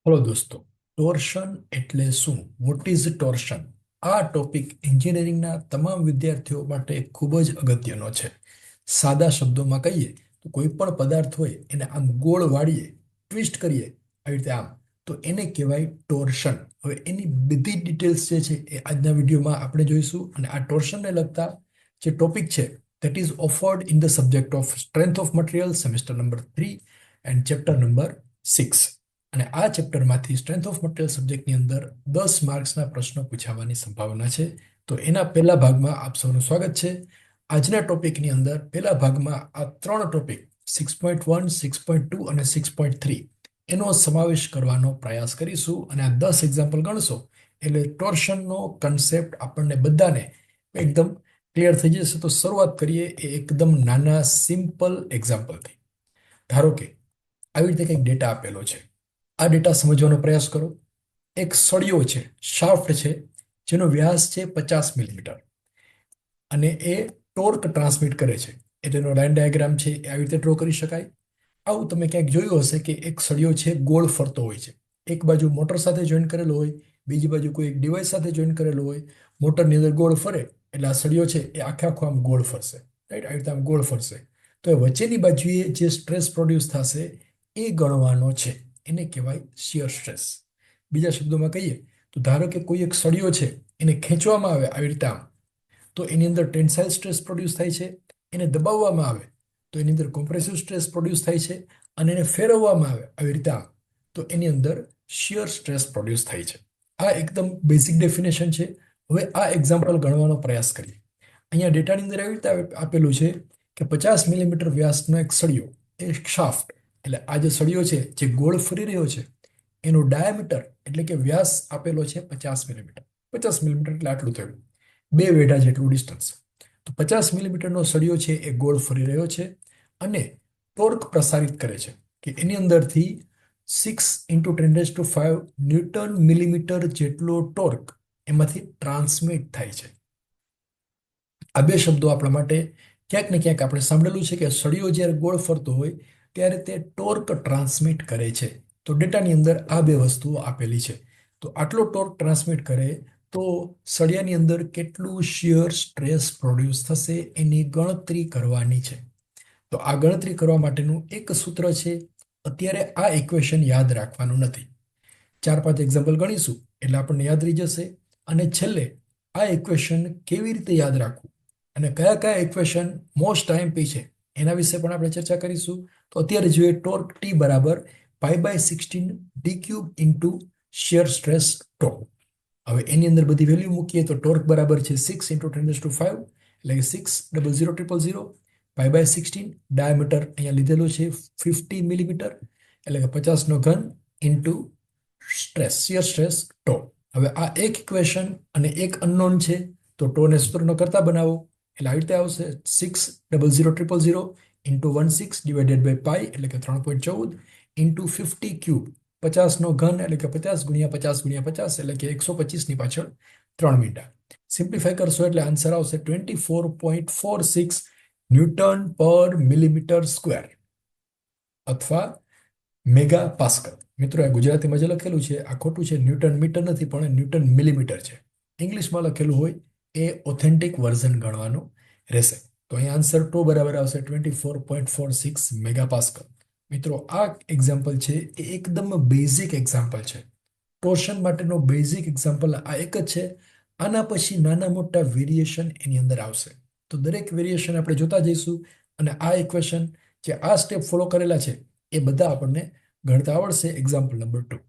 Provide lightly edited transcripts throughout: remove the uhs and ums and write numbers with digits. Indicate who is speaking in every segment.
Speaker 1: Hello દોસ્તો, torsion એટલે શું? What is torsion? આ ટોપિક એન્જિનિયરિંગના તમામ વિદ્યાર્થીઓ માટે ખૂબ જ અગત્યનો છે. સાદા શબ્દોમાં કહીએ તો કોઈ પણ પદાર્થ હોય એને આમ ગોળ વાળીએ, ટ્વિસ્ટ કરીએ, આવી રીતે આમ, તો એને કહેવાય ટોર્શન. હવે એની બધી ડિટેલ્સ જે છે એ આજના વિડીયોમાં આપણે જોઈશું. અને આ ટોર્શનને લગતા જે ટોપિક છે that is offered in the subject of strength of material semester number 3 and chapter number 6. અને આ ચેપ્ટરમાંથી સ્ટ્રેન્થ ઓફ મટીરિયલ સબ્જેક્ટની અંદર 10 માર્ક્સના પ્રશ્નો પૂછાવાની સંભાવના છે. તો એના પહેલા ભાગમાં આપ સૌનું સ્વાગત છે. આજના ટોપિકની અંદર પહેલા ભાગમાં આ ત્રણ ટોપિક 6.1, 6.2 અને 6.3 એનો સમાવેશ કરવાનો પ્રયાસ કરીશું. અને આ 10 એક્ઝામ્પલ ગણશો એટલે ટોર્શનનો કન્સેપ્ટ આપણને બધાને એકદમ ક્લિયર થઈ જશે. તો શરૂઆત કરીએ એ એકદમ નાના સિમ્પલ એક્ઝામ્પલથી. ધારો કે આવી રીતે કંઈક ડેટા આપેલો છે. આ ડેટા સમજવાનો પ્રયાસ કરો. એક સળિયો છે, શાફ્ટ છે, જેનો વ્યાસ છે 50 મિલીમીટર અને એ ટોર્ક ટ્રાન્સમિટ કરે છે. એટલે એનો લાઈન ડાયાગ્રામ છે એ આવી રીતે ડ્રો કરી શકાય. આવું તમે ક્યાંક જોયું હશે કે એક સળિયો છે ગોળ ફરતો હોય છે. એક બાજુ મોટર સાથે જોઈન કરેલો હોય, બીજી બાજુ કોઈ એક ડિવાઇસ સાથે જોઈન કરેલો હોય. મોટરની અંદર ગોળ ફરે એટલે આ સળિયો છે એ આખે આખો આમ ગોળ ફરશે. રાઈટ, આવી રીતે આમ ગોળ ફરશે. તો એ વચ્ચેની બાજુએ જે સ્ટ્રેસ પ્રોડ્યુસ થશે એ ગણવાનો છે. એને કહેવાય શિયર સ્ટ્રેસ. બીજા શબ્દોમાં કહીએ તો ધારો કે કોઈ એક સળિયો છે, એને ખેંચવામાં આવે આવી રીતે આમ, તો એની અંદર ટેન્સાઇલ સ્ટ્રેસ પ્રોડ્યુસ થાય છે. એને દબાવવામાં આવે તો એની અંદર કોમ્પ્રેસિવ સ્ટ્રેસ પ્રોડ્યુસ થાય છે. અને એને ફેરવવામાં આવે આવી રીતે આમ, તો એની અંદર શિયર સ્ટ્રેસ પ્રોડ્યુસ થાય છે. આ એકદમ બેઝિક ડેફિનેશન છે. હવે આ એક્ઝામ્પલ ગણવાનો પ્રયાસ કરીએ. અહીંયા ડેટાની અંદર એવી રીતે આપેલું છે કે 50 મિલીમીટર વ્યાસનો એક સળિયો, એક શાફ્ટ, એટલે આ જે સળિયો છે જે ગોળ ફરી રહ્યો છે એનો ડાયામીટર એટલે કે વ્યાસ આપેલો છે 50 મિલીમીટર. 50 મિલીમીટર એટલે આટલું થયું, બે વેઢા જેટલું ડિસ્ટન્સ. તો 50 મિલીમીટરનો સળિયો છે એ ગોળ ફરી રહ્યો છે અને ટોર્ક પ્રસારિત કરે છે કે એની અંદરથી 6 × 10⁵ ન્યૂટન મિલીમીટર જેટલો ટોર્ક એમાંથી ટ્રાન્સમિટ થાય છે. આ બે શબ્દો આપણા માટે ક્યાંક ને ક્યાંક આપણે સાંભળેલું છે કે સળિયો જ્યારે ગોળ ફરતો હોય ત્યારે તે ટોર્ક ટ્રાન્સમિટ કરે છે. તો ડેટાની અંદર આ બે વસ્તુઓ આપેલી છે. તો આટલો ટોર્ક ટ્રાન્સમિટ કરે તો સળિયાની અંદર કેટલું શિયર સ્ટ્રેસ પ્રોડ્યુસ થશે એની ગણતરી કરવાની છે. તો આ ગણતરી કરવા માટેનું એક સૂત્ર છે. અત્યારે આ ઇક્વેશન યાદ રાખવાનું નથી, 4-5 એક્ઝામ્પલ ગણીશું એટલે આપણને યાદ રહી જશે. અને છેલ્લે આ ઇક્વેશન કેવી રીતે યાદ રાખવું અને કયા કયા ઇક્વેશન મોસ્ટ આઈએમપી છે એના વિશે પણ આપણે ચર્ચા કરીશું. તો અત્યારે જોઈએ ટોર્ક ટી બરાબર π/16 d³ into shear stress tau. હવે એની અંદર બધી વેલ્યુ મૂકીએ તો ટોર્ક બરાબર છે 6 × 10⁵ એટલે કે 6000000. π/16 ડાયામીટર અહીંયા લીધેલું છે 50 મિલીમીટર એટલે કે 50 into stress, shear stress tau. હવે આ એક ઇક્વેશન અને એક અનનોન છે તો ટોને સૂત્રનો કરતા બનાવો એટલે આવી રીતે આવશે 6000000 ઇન્ટુ 16 ડિવાઇડેડ બાય પાઈ એટલે કે 3.14 ઇન્ટુ 50³ 50 એટલે કે 50 × 50 × 50 એટલે કે 125 ની પાછળ 3 મીંડા. સિમ્પ્લિફાય કરશો એટલે આન્સર આવશે 24.46 ન્યૂટન પર મિલીમીટર સ્ક્વેર અથવા મેગા પાસ્કલ. મિત્રો, આ ગુજરાતીમાં જે લખેલું છે આ ખોટું છે. ન્યૂટન મીટર નથી પણ ન્યૂટન મિલીમીટર છે. ઇંગ્લિશમાં લખેલું હોય એ ઓથેન્ટિક વર્ઝન ગણવાનું રહેશે. તો અહીંયા આન્સર ટો બરાબર આવશે 24.46 મેગા પાસ્કલ. મિત્રો, આ એક્ઝામ્પલ છે એ એકદમ બેઝિક એક્ઝામ્પલ છે. ટોર્શન માટેનો બેઝિક એક્ઝામ્પલ આ એક જ છે. આના પછી નાના મોટા વેરિએશન એની અંદર આવશે. તો દરેક વેરિએશન આપણે જોતા જઈશું. અને આ ઇક્વેશન જે આ સ્ટેપ ફોલો કરેલા છે એ બધા આપણને ગણતા આવડશે. એક્ઝામ્પલ નંબર 2,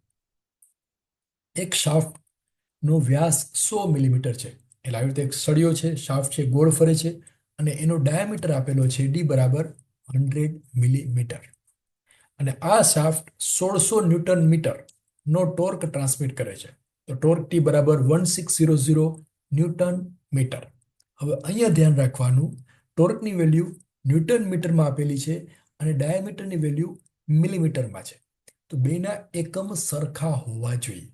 Speaker 1: એક શાફ્ટનો વ્યાસ 100 મિલીમીટર છે. એટલે આવી રીતે એક સળિયો છે, શાફ્ટ છે, ગોળ ફરે છે અને એનો ડાયામીટર આપેલો છે ડી બરાબર 100 મિલીમીટર. અને આ શાફ્ટ 1600 ન્યૂટન મીટર નો ટોર્ક ટ્રાન્સમિટ કરે છે. તો ટોર્ક ટી બરાબર 1600 ન્યૂટન મીટર. હવે અહીંયા ધ્યાન રાખવાનું, ટોર્કની વેલ્યુ ન્યૂટન મીટરમાં આપેલી છે અને ડાયામીટરની વેલ્યુ મિલીમીટરમાં છે. તો બેના એકમ સરખા હોવા જોઈએ.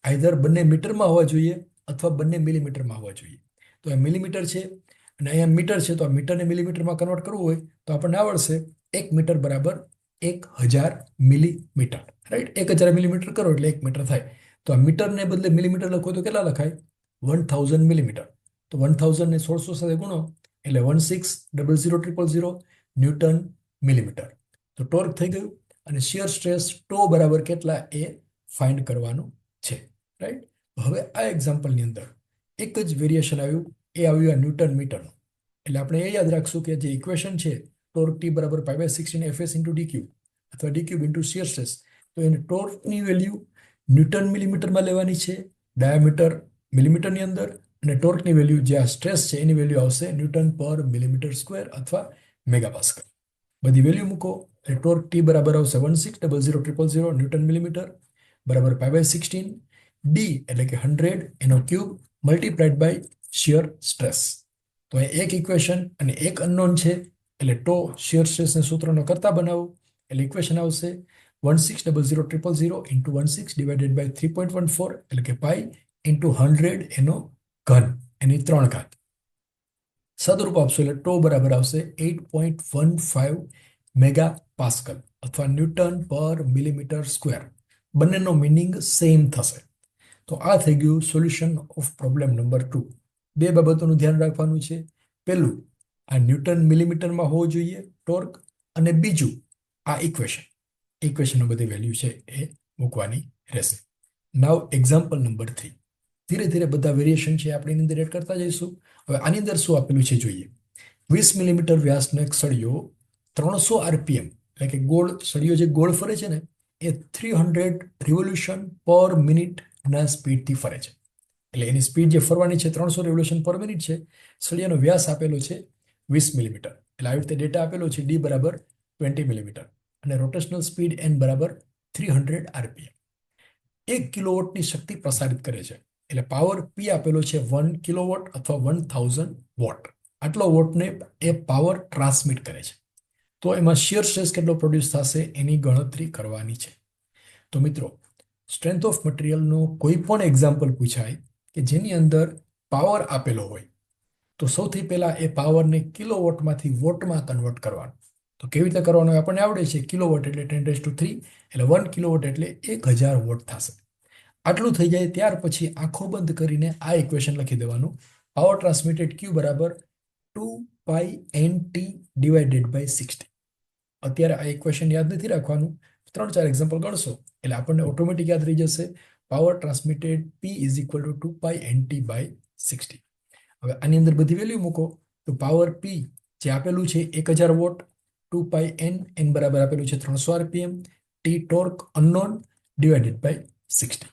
Speaker 1: આઈધર બંને મીટરમાં હોવા જોઈએ અથવા બંને મિલીમીટરમાં હોવા જોઈએ. તો આ મિલીમીટર છે અને અહીંયા મીટર છે, તો આ મીટરને મિલીમીટરમાં કન્વર્ટ કરવું હોય તો આપણને આવડશે 1 મીટર બરાબર 1000 મિલીમીટર, રાઈટ? 1000 મિલીમીટર કરો એટલે 1 મીટર થાય. તો આ મીટરને બદલે મિલીમીટર લખો તો કેટલા લખાય? 1000 મિલીમીટર. તો 1000 ને 1600 સાથે ગુણો એટલે 16000000 ન્યૂટન મિલીમીટર. તો ટોર્ક થઈ ગયું. અને શિયર સ્ટ્રેસ ટો બરાબર કેટલા એ ફાઇન્ડ કરવાનું છે, રાઈટ? હવે આ એક્ઝામ્પલની અંદર એક જ વેરિએશન આવ્યું, એ આવ્યું આ ન્યૂટન મીટરનું. એટલે આપણે એ યાદ રાખશું કે જે ઇક્વેશન છે ટોર્ક ટી બરાબર π/16 fs ઇન્ટુ ડી ક્યુબ અથવા D cube into shear stress, તો એને ટોર્કની વેલ્યુ ન્યૂટન મિલીમીટરમાં લેવાની છે, ડાયામીટર મિલીમીટરની અંદર, અને ટોર્કની વેલ્યુ જે આ સ્ટ્રેસ છે એની વેલ્યુ આવશે ન્યૂટન પર મિલીમીટર સ્ક્વેર અથવા મેગાપાસ્કલ. બધી વેલ્યુ મૂકો એટલે ટોર્ક ટી બરાબર આવશે 16000000 ન્યૂટન મિલીમીટર બરાબર π/16 ડી એટલે કે 100 એનો cube multiplied by shear stress. તો અહીં એક ઇક્વેશન અને એક અનનોન છે એટલે ટો શિયર સ્ટ્રેસને સૂત્રનો કરતા બનાવો એટલે ઇક્વેશન આવશે 16000000 ઇન્ટુ 16 ડિવાઇડેડ બાય 3.14 એટલે કે પાઈ ઇન્ટુ 100 એનો ઘન એની 3 ઘાત. સદરૂપ આપશો એટલે ટો બરાબર આવશે 8.15 મેગા પાસ્કલ અથવા ન્યૂટન પર મિલીમીટર સ્ક્વેર. બંનેનો મિનિંગ સેમ થશે. તો આ થઈ ગયું સોલ્યુશન ઓફ પ્રોબ્લેમ નંબર 2. બે બાબતોનું ધ્યાન રાખવાનું છે. પહેલું, આ ન્યૂટન મિલીમીટરમાં હોવું જોઈએ ટોર્ક, અને બીજું આ ઇક્વેશનનો બધી વેલ્યુ છે એ મૂકવાની રહેશે. નાવ એક્ઝામ્પલ નંબર 3. ધીરે ધીરે બધા વેરિએશન છે આપણે એની અંદર એડ કરતા જઈશું. હવે આની અંદર શું આપેલું છે જોઈએ. 20 મિલીમીટર વ્યાસનો એક સળિયો 300 આરપીએમ એટલે કે ગોળ સળિયો જે ગોળ ફરે છે ને એ 300 રિવોલ્યુશન પર મિનિટના સ્પીડથી ફરે છે. એટલે એની સ્પીડ જે ફરવાની છે 300 રિવોલ્યુશન પર મિનિટ છે. સળિયાનો વ્યાસ આપેલો છે 20 મિલીમીટર. એટલે આવી રીતે ડેટા આપેલો છે ડી બરાબર 20 મિલીમીટર અને રોટેશનલ સ્પીડ એન બરાબર 300 આરપીએમ. 1 કિલોવોટની શક્તિ પ્રસારિત કરે છે. એટલે પાવર પી આપેલો છે 1 કિલોવોટ અથવા 1000 વોટ. આટલો વોટને એ પાવર ટ્રાન્સમિટ કરે છે. તો એમાં શિયર સ્ટ્રેસ કેટલો પ્રોડ્યુસ થશે એની ગણતરી કરવાની છે. તો મિત્રો, સ્ટ્રેન્થ ઓફ મટીરિયલનો કોઈ પણ એક્ઝામ્પલ પૂછાય કે જેની અંદર પાવર આપેલો હોય તો સૌથી પહેલા એ પાવરને કિલોવોટમાંથી વોટમાં કન્વર્ટ કરવાનો. તો કેવી રીતે કરવાનું આપણને આવડે છે. કિલોવોટ એટલે 10⁻³ એટલે 1 કિલોવોટ એટલે 1000 વોટ થશે. આટલું થઈ જાય ત્યાર પછી આંખો બંધ કરીને આ ઇક્વેશન લખી દેવાનું. પાવર ટ્રાન્સમિટેડ ક્યુ બરાબર 2π/nt ડિવાઇડેડ બાય 60. અત્યારે આ ઇક્વેશન યાદ નથી રાખવાનું, 3-4 એક્ઝામ્પલ ગણશો એટલે આપણને ઓટોમેટિક યાદ રહી જશે. Power transmitted P is equal to 2π/nt by 60. હવે આની અંદર બધી વેલ્યુ મૂકો તો પાવર P જે આપેલું છે 1000 વોટ, 2πn બરાબર આપેલું છે 300 RPM, T torque unknown divided by 60.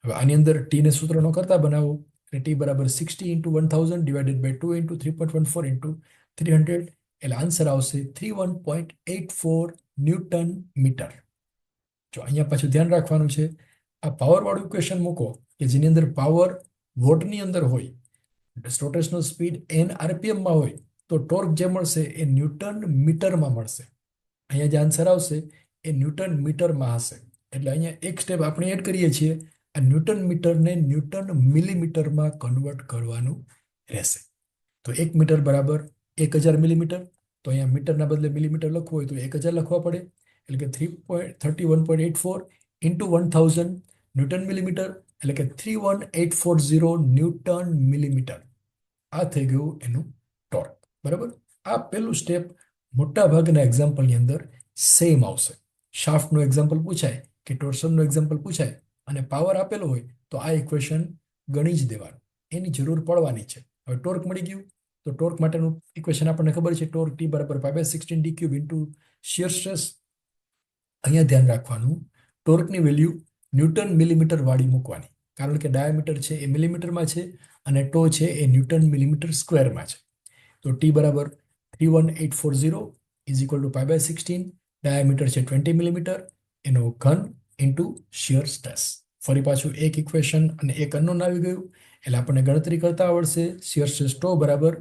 Speaker 1: હવે આની અંદર T ને સૂત્રનો કરતા બનાવો એટલે T બરાબર 60 into 1000 divided by 2 into 3.14 into 300 એટલે આન્સર આવશે 31.84 ન્યૂટન મીટર. જો અહીંયા પાછું ધ્યાન રાખવાનું છે, આ પાવર વાળું ઇક્વેશન મૂકો કે જેની અંદર પાવર વોટની અંદર હોય, રોટેશનલ સ્પીડ n આરપીએમમાં હોય, તો ટોર્ક જે મળશે એ ન્યૂટન મીટરમાં મળશે. અહીંયા જે આન્સર આવશે એ ન્યૂટન મીટરમાં હશે. એટલે અહીંયા એક સ્ટેપ આપણે એડ કરીએ છીએ, આ ન્યૂટન મીટરને ન્યૂટન મિલીમીટરમાં કન્વર્ટ કરવાનું રહેશે. તો 1 મીટર બરાબર 1000 મિલીમીટર. તો અહીંયા મીટરના બદલે મિલીમીટર લખવું હોય તો 1000 લખવા પડે. એટલે કે 31.84 ઇન્ટુ 1000 ન્યૂટન મિલીમીટર એટલે કે 31840 ન્યૂટન મિલીમીટર. આ થઈ ગયું એનું ટોર્ક. બરાબર. આ પહેલું સ્ટેપ મોટા ભાગના એક્ઝામ્પલની અંદર સેમ આવશે. શાફ્ટનું એક્ઝામ્પલ પૂછાય કે ટોર્સનનું એક્ઝામ્પલ પૂછાય અને પાવર આપેલો હોય તો આ ઇક્વેશન ગણી જ દેવાનું, એની જરૂર પડવાની છે. હવે ટોર્ક મળી ગયું તો ટોર્ક માટેનું ઇક્વેશન આપણને ખબર છે. ટોર્ક T બરાબર π/16 d³ ઇન્ટુ શિયર સ્ટ્રેસ. અહીંયા ધ્યાન રાખવાનું, ટોર્કની વેલ્યુ ન્યૂટન મિલીમીટર વાળી મૂકવાની, કારણ કે ડાયામીટર છે એ મિલીમીટરમાં છે અને ટો છે એ ન્યૂટન મિલીમીટર સ્ક્વેરમાં છે. તો T બરાબર 31840 ઇઝ ઇક્વલ ટુ π/16, ડાયામીટર છે 20 મિલીમીટર, એનો ઘન ઇન્ટુ શિયર સ્ટ્રેસ. ફરી પાછું એક ઇક્વેશન અને એક અનનોન આવી ગયું એટલે આપણને ગણતરી કરતા આવડશે. શિયર સ્ટ્રેસ ટો બરાબર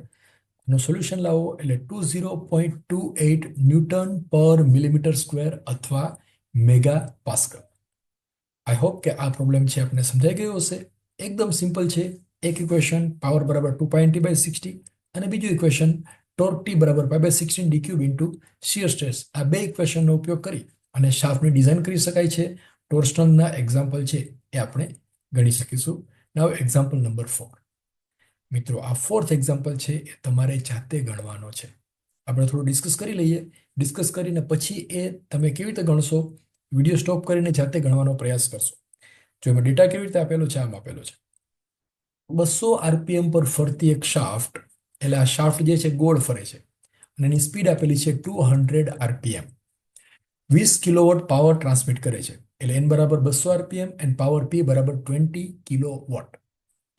Speaker 1: નું સોલ્યુશન લાવો એટલે 20.28 ન્યૂટન પર મિલીમીટર સ્ક્વેર અથવા મેગા પાસ્કલ. આઈ હોપ કે આ પ્રોબ્લેમ છે આપણે સમજાઈ ગયો હશે. એકદમ સિમ્પલ છે. એક ઇક્વેશન પાવર બરાબર 2π/nt/60 અને બીજું ઇક્વેશન ટોર્ક T બરાબર π/16 d³ ઇન્ટુ શિયર સ્ટ્રેસ. આ બે ઇક્વેશનનો ઉપયોગ કરી અને શાફ્ટની ડિઝાઇન કરી શકાય છે. ટોર્સનના એક્ઝામ્પલ છે એ આપણે ગણી શકીશું. નાવ એક્ઝામ્પલ નંબર 4. મિત્રો, આ ફોર્થ એક્ઝામ્પલ છે એ તમારે જાતે ગણવાનો છે. આપણે થોડું ડિસ્કસ કરી લઈએ. ડિસ્કસ કરીને પછી એ તમે કેવી રીતે ગણશો, વિડીયો સ્ટોપ કરીને જાતે ગણવાનો પ્રયાસ કરશો. જો એમાં ડેટા કેવી રીતે આપેલો છે, આમ આપેલો છે 200 આરપીએમ પર ફરતી એક શાફ્ટ, એટલે આ શાફ્ટ જે છે ગોળ ફરે છે અને એની સ્પીડ આપેલી છે 200 આરપીએમ. 20 કિલોવોટ પાવર ટ્રાન્સમિટ કરે છે. એટલે n બરાબર 200 આરપીએમ એન્ડ પાવર p બરાબર 20 કિલોવોટ.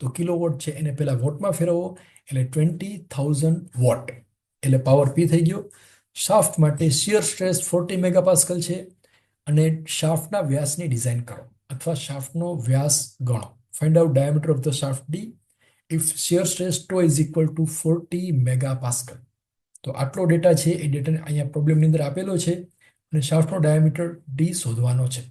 Speaker 1: તો કિલોવોટ છે એને પહેલા વોટમાં ફેરવો, એટલે 20,000 વોટ એટલે પાવર p થઈ ગયો. શાફ્ટ માટે શિયર સ્ટ્રેસ 40 મેગાપાસ્કલ છે અને શાફ્ટના વ્યાસની ડિઝાઇન કરો અથવા શાફ્ટનો વ્યાસ ગણો. Find out diameter of the shaft d if shear stress tau is equal two 40 મેગાપાસ્કલ. તો આટલો ડેટા છે એ ડેટા અહીંયા પ્રોબ્લેમની અંદર આપેલો છે અને શાફ્ટનો ડાયામીટર d શોધવાનો છે.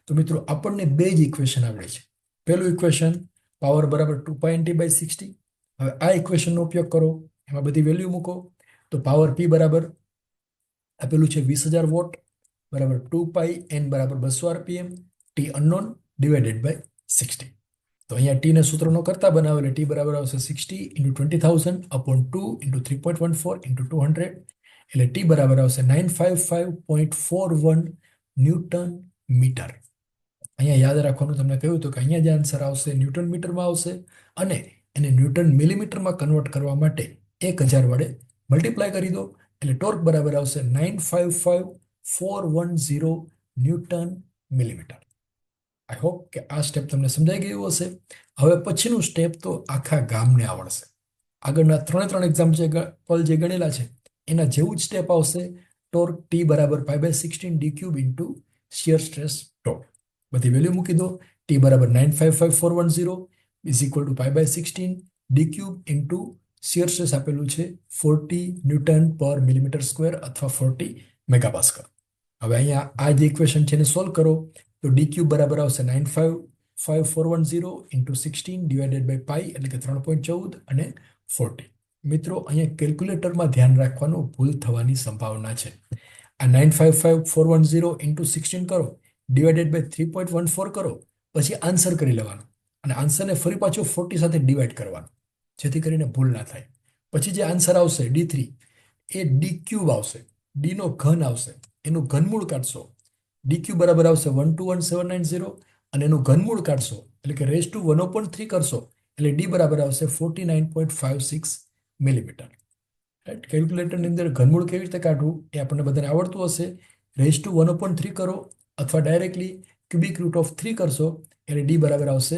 Speaker 1: તો મિત્રો, આપણને બે જ ઇક્વેશન આવડે છે. પહેલું ઇક્વેશન પાવર બરાબર 2π/60. હવે આ ઇક્વેશનનો ઉપયોગ કરો, એમાં બધી વેલ્યુ મૂકો. તો પાવર p બરાબર આપેલું છે 20,000 વોટ બરાબર 2π n બરાબર 200 RPM, t unknown divided by 60. તો અહીંયા t ને સૂત્રનો કરતા બનાવો એટલે t બરાબર આવશે 60 × 20,000 અપોન 2 × 3.14 × 200 એટલે t બરાબર આવશે 955.41 ન્યૂટન મીટર. અહીંયા યાદ રાખવાનું તમને કહ્યું હતું કે અહીંયા જે આન્સર આવશે ન્યૂટન મીટરમાં આવશે અને એને ન્યૂટન મિલીમીટરમાં કન્વર્ટ કરવા માટે 1000 વડે મલ્ટીપ્લાય કરી દો એટલે ટોર્ક બરાબર આવશે 955,410 ન્યૂટન મિલીમીટર. આઈ હોપ કે આ સ્ટેપ તમને સમજાઈ ગયું હશે. હવે પછીનું સ્ટેપ તો આખા ગામને આવડશે. આગળના ત્રણ એક્ઝામ્પલ જે ગણેલા છે એના જેવું જ સ્ટેપ આવશે. ટોર્ક t બરાબર π/16 d³ into shear stress torque. બધી વેલ્યુ મૂકી દો. t બરાબર 955,410 is equal to π/16 d³ into shear stress આપેલું છે 40 ન્યૂટન પર મિલીમીટર સ્ક્વેર અથવા 40 મેગાપાસ્કલ. હવે અહીંયા આ જે ઇક્વેશન છે એને સોલ્વ કરો તો d³ બરાબર આવશે 955,410 ઇન્ટુ 16 ડિવાઇડેડ બાય પાઈ એટલે કે 3.14 અને 40. મિત્રો, અહીંયા કેલ્ક્યુલેટરમાં ધ્યાન રાખવાનું, ભૂલ થવાની સંભાવના છે. આ 955,410 ઇન્ટુ 16 કરો ડિવાઇડેડ બાય 3.14 કરો પછી આન્સર કરી લેવાનો અને આન્સરને ફરી પાછું 40 સાથે ડિવાઈડ કરવાનું જેથી કરીને ભૂલ ના થાય. પછી જે આન્સર આવશે d3 એ d³ આવશે, d નો ઘન આવશે, એનું ઘનમૂળ કાઢશો. d³ બરાબર આવશે 121,790 અને એનું ઘનમૂળ કાઢશો એટલે કે રેઝ ટુ 1/3 કરશો એટલે d બરાબર આવશે 49.56 મિલીમીટર. રાઈટ, કેલ્ક્યુલેટરની અંદર ઘનમૂળ કેવી રીતે કાઢવું એ આપણને બધાને આવડતું હશે. રેઝ ટુ 1/3 કરો અથવા ડાયરેક્ટલી ક્યુબિક રૂટ ઓફ 3 કરશો એટલે d બરાબર આવશે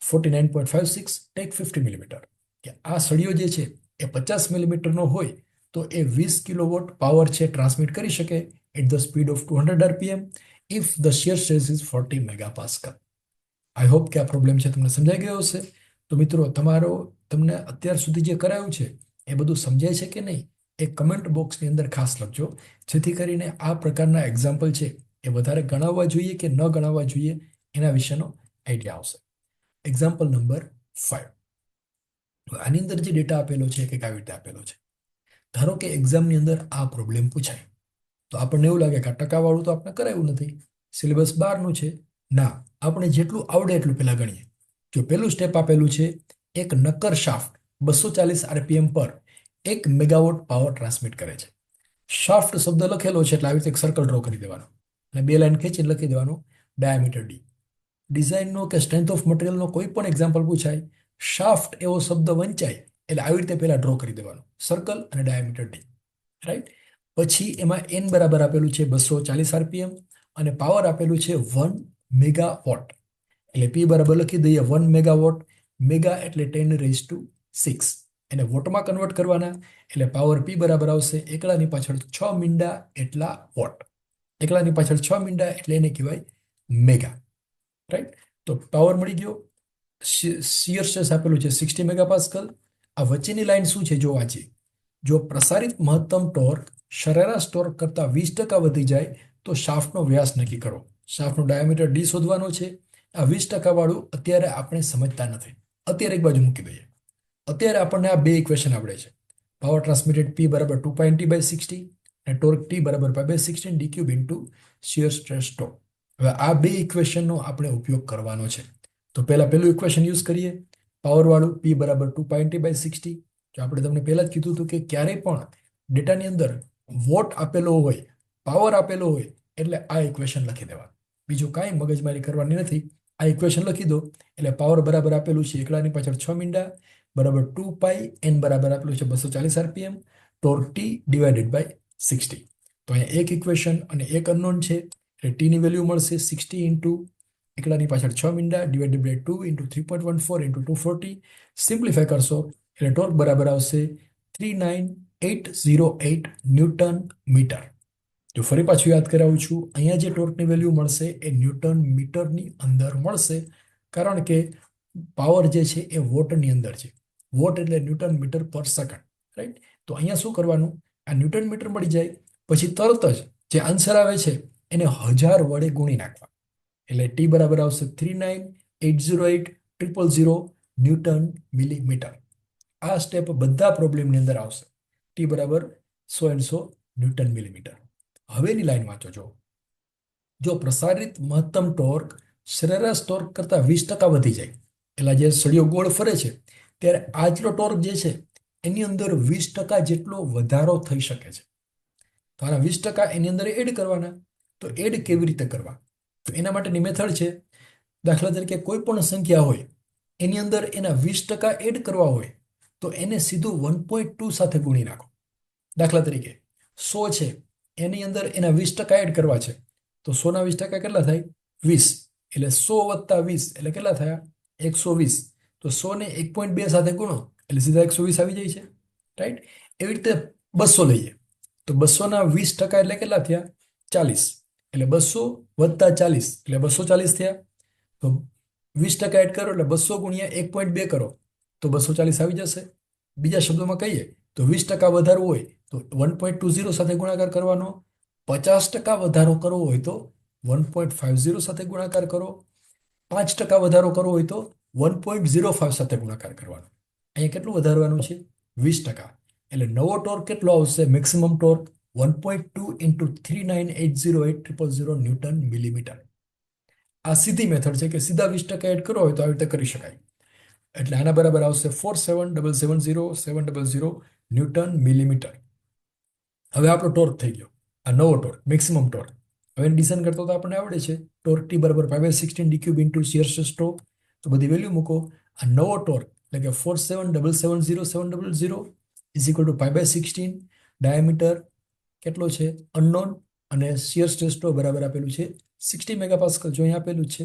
Speaker 1: 49.56 ટેક 50 મિલીમીટર. કે આ સળિયો જે છે એ 50 મિલીમીટરનો હોય તો એ 20 કિલોવોટ પાવર છે ટ્રાન્સમિટ કરી શકે at the speed of 200 rpm if the shear stress is 40 megapascal. I hope કે આ પ્રોબ્લેમ છે તમને સમજાઈ ગયો હશે. તો મિત્રો, તમને અત્યાર સુધી જે કરાયું છે એ બધું સમજાય છે કે નહીં એ કમેન્ટ બોક્સની અંદર ખાસ લખજો જેથી કરીને આ પ્રકારના એક્ઝામ્પલ છે એ વધારે ગણાવવા જોઈએ કે ન ગણાવવા જોઈએ એના વિશેનો આઈડિયા આવશે. Example number 5. આની અંદર જે ડેટા આપેલો છે કે કેવી રીતે આપેલો છે. ધારો કે એક્ઝામની અંદર આ પ્રોબ્લેમ પૂછાય તો આપણને એવું લાગે કે આ ટકાવાળું તો આપણે કરાયું નથી, સિલેબસ 12નું છે. ના, આપણે જેટલું આવડે એટલું પહેલા ગણીએ. જો પહેલું સ્ટેપ આપેલું છે એક નક્કર શાફ્ટ 240 આરપીએમ પર 1 મેગાવોટ પાવર ટ્રાન્સમિટ કરે છે. શાફ્ટ શબ્દ લખેલો છે એટલે આવી રીતે એક સર્કલ ડ્રો કરી દેવાનો અને 2 લાઈન ખેંચીને લખી દેવાનું ડાયામીટર d. ડિઝાઇનનો કે સ્ટ્રેન્થ ઓફ મટીરિયલનો કોઈ પણ એક્ઝામ્પલ પૂછાય, શાફ્ટ એવો શબ્દ વંચાય એટલે આવી રીતે પહેલા ડ્રો કરી દેવાનું સર્કલ અને ડાયામીટર d. રાઈટ, પછી એમાં n બરાબર આપેલું છે 240 આરપીએમ અને પાવર આપેલું છે 1 મેગાવોટ એટલે p બરાબર લખી દઈએ 1 મેગાવોટ. મેગા એટલે 10⁻⁶. એને વોટમાં કન્વર્ટ કરવાના એટલે પાવર p બરાબર આવશે એકલાની પાછળ 6 મીંડા એટલા વોટ. એકલાની પાછળ 6 મીંડા એટલે એને કહેવાય મેગા. રાઈટ, તો પાવર મળી ગયો. શિયર સ્ટ્રેસ આપેલું છે 60 મેગાપાસ્કલ. આ વચ્ચેની લાઈન શું છે જો વાંચીએ. જો પ્રસારિત મહત્તમ ટોર્ક સરેરાશ ટોર્ક કરતા 20% વધી જાય તો શાફ્ટનો વ્યાસ નક્કી કરો. શાફ્ટનો ડાયામીટર d શોધવાનો છે. આ 20% વાળું અત્યારે આપણે સમજતા નથી, અત્યારે એક બાજુ મૂકી દઈએ. અત્યારે આપણને આ બે ઇક્વેશન આવડે છે. પાવર ટ્રાન્સમિટેડ p બરાબર 2π/60 અને ટોર્ક ટી બરાબર pi by 16 D cube into shear stress torque. હવે આ બે ઇક્વેશનનો આપણે ઉપયોગ કરવાનો છે. તો પહેલા પેલું ઇક્વેશન યુઝ કરીએ, પાવર વાળું P બરાબર 2 પાઈ ટી બાય 60. જો આપણે તમને પહેલા જ કીધું હતું કે ક્યારેય પણ ડેટાની અંદર વોટ આપેલો હોય, પાવર આપેલો હોય, એટલે આ ઇક્વેશન લખી દેવાનું. બીજું કાંઈ મગજમારી કરવાની નથી. આ ઇક્વેશન લખી દો એટલે પાવર બરાબર આપેલું છે એકલાની પાછળ 6 મીંડા બરાબર 2 પાઈ એન બરાબર આપેલું છે 240 RPM torque T divided by 60. તો અહીંયા એક ઇક્વેશન અને એક અનનોન છે એટલે ટી ની વેલ્યુ મળશે 60 ઇન્ટુ એકલાની પાછળ 6 મીંડા divided by 2 into 3.14 into 240. Simplify કરશો એટલે ટોર્ક બરાબર આવશે 39808 ન્યૂટન મીટર. જો ફરી પાછું યાદ કરાવું છું, અહીંયા જે ટોર્કની વેલ્યુ મળશે એ ન્યૂટન મીટરની અંદર મળશે, કારણ કે પાવર જે છે એ વોટની અંદર છે. વોટ એટલે ન્યૂટન મીટર પર સેકન્ડ, રાઈટ? તો અહીંયા શું કરવાનું, આ ન્યૂટન મીટર મળી જાય પછી તરત જ જે આન્સર આવે છે એને 1000 વડે ગુણી નાખવા, એટલે ટી બરાબર આવશે 3980800 ન્યૂટન મિલીમીટર. આ સ્ટેપ બધા પ્રોબ્લેમની અંદર આવશે. ટી બરાબર 100 and 100 ન્યૂટન મિલીમીટર. હવેની લાઈન વાંચો. જો પ્રસારિત મહત્તમ ટોર્ક સરેરાશ ટોર્ક કરતા 20% વધી જાય, એટલે જે સળિયો ગોળ ફરે છે ત્યારે આજનો ટોર્ક જે છે એની અંદર 20% જેટલો વધારો થઈ શકે છે. તો આના 20% એની અંદર એડ કરવાના. તો એડ કેવી રીતે કરવા? તો એના માટેની મેથડ છે, દાખલા તરીકે કોઈ પણ સંખ્યા હોય એની અંદર એના 20% એડ કરવા હોય તો એને સીધું 1.2 સાથે ગુણી નાખો. દાખલા તરીકે 100 છે, એની અંદર એના 20% એડ કરવા છે, તો 100 ના 20% કેટલા થાય? 20. એટલે 100 વત્તા 20 એટલે કેટલા થયા? 120. તો 100 ને 1.2 સાથે ગુણો એટલે સીધા 120 આવી જાય છે, રાઈટ? એવી રીતે 200 લઈએ તો 200 ના 20% એટલે કેટલા થયા? 40. એટલે 200 વત્તા 40 એટલે 240 થયા. તો 20% એડ કરો એટલે 200 ગુણ્યા 1.2 કરો તો 240 આવી જશે. બીજા શબ્દોમાં કહીએ તો 20% વધારવું હોય તો 1.20 સાથે ગુણાકાર કરવાનો, 50% વધારો કરવો હોય તો 1.50 સાથે ગુણાકાર કરો, 5% વધારો કરવો હોય તો 1.05 સાથે ગુણાકાર કરવાનો. અહીંયા કેટલું વધારવાનું છે? 20%. એટલે નવો ટોર્ક કેટલો આવશે? Maximum torque 1.2 into 3980800 newton millimetre. આ સીધી મેથડ છે કે સીધા 20% એડ કરો હોય તો આવી રીતે કરી શકાય. એટલે આના બરાબર આવશે 4770700 ન્યૂટન મિલીમીટર. હવે આપણો ટોર્ક થઈ ગયો, આ નવો ટોર્ક, મેક્સિમમ ટોર્ક. હવે ડિઝાઇન કરતો તો આપણને આવડે છે. ટોર્ક ટી બરાબર 5/16 D cube into shear stress torque. તો બધી વેલ્યુ મૂકો. આ નવો ટોર્ક એટલે કે 4770700 ઇઝ ઇક્વલ ટુ 5/16. ડાયામીટર કેટલો છે? અનનોન. અને શિયર સ્ટ્રેસ ટોર્ક બરાબર આપેલું છે 60 મેગાપાસ્કલ, જો અહીંયા આપેલું છે.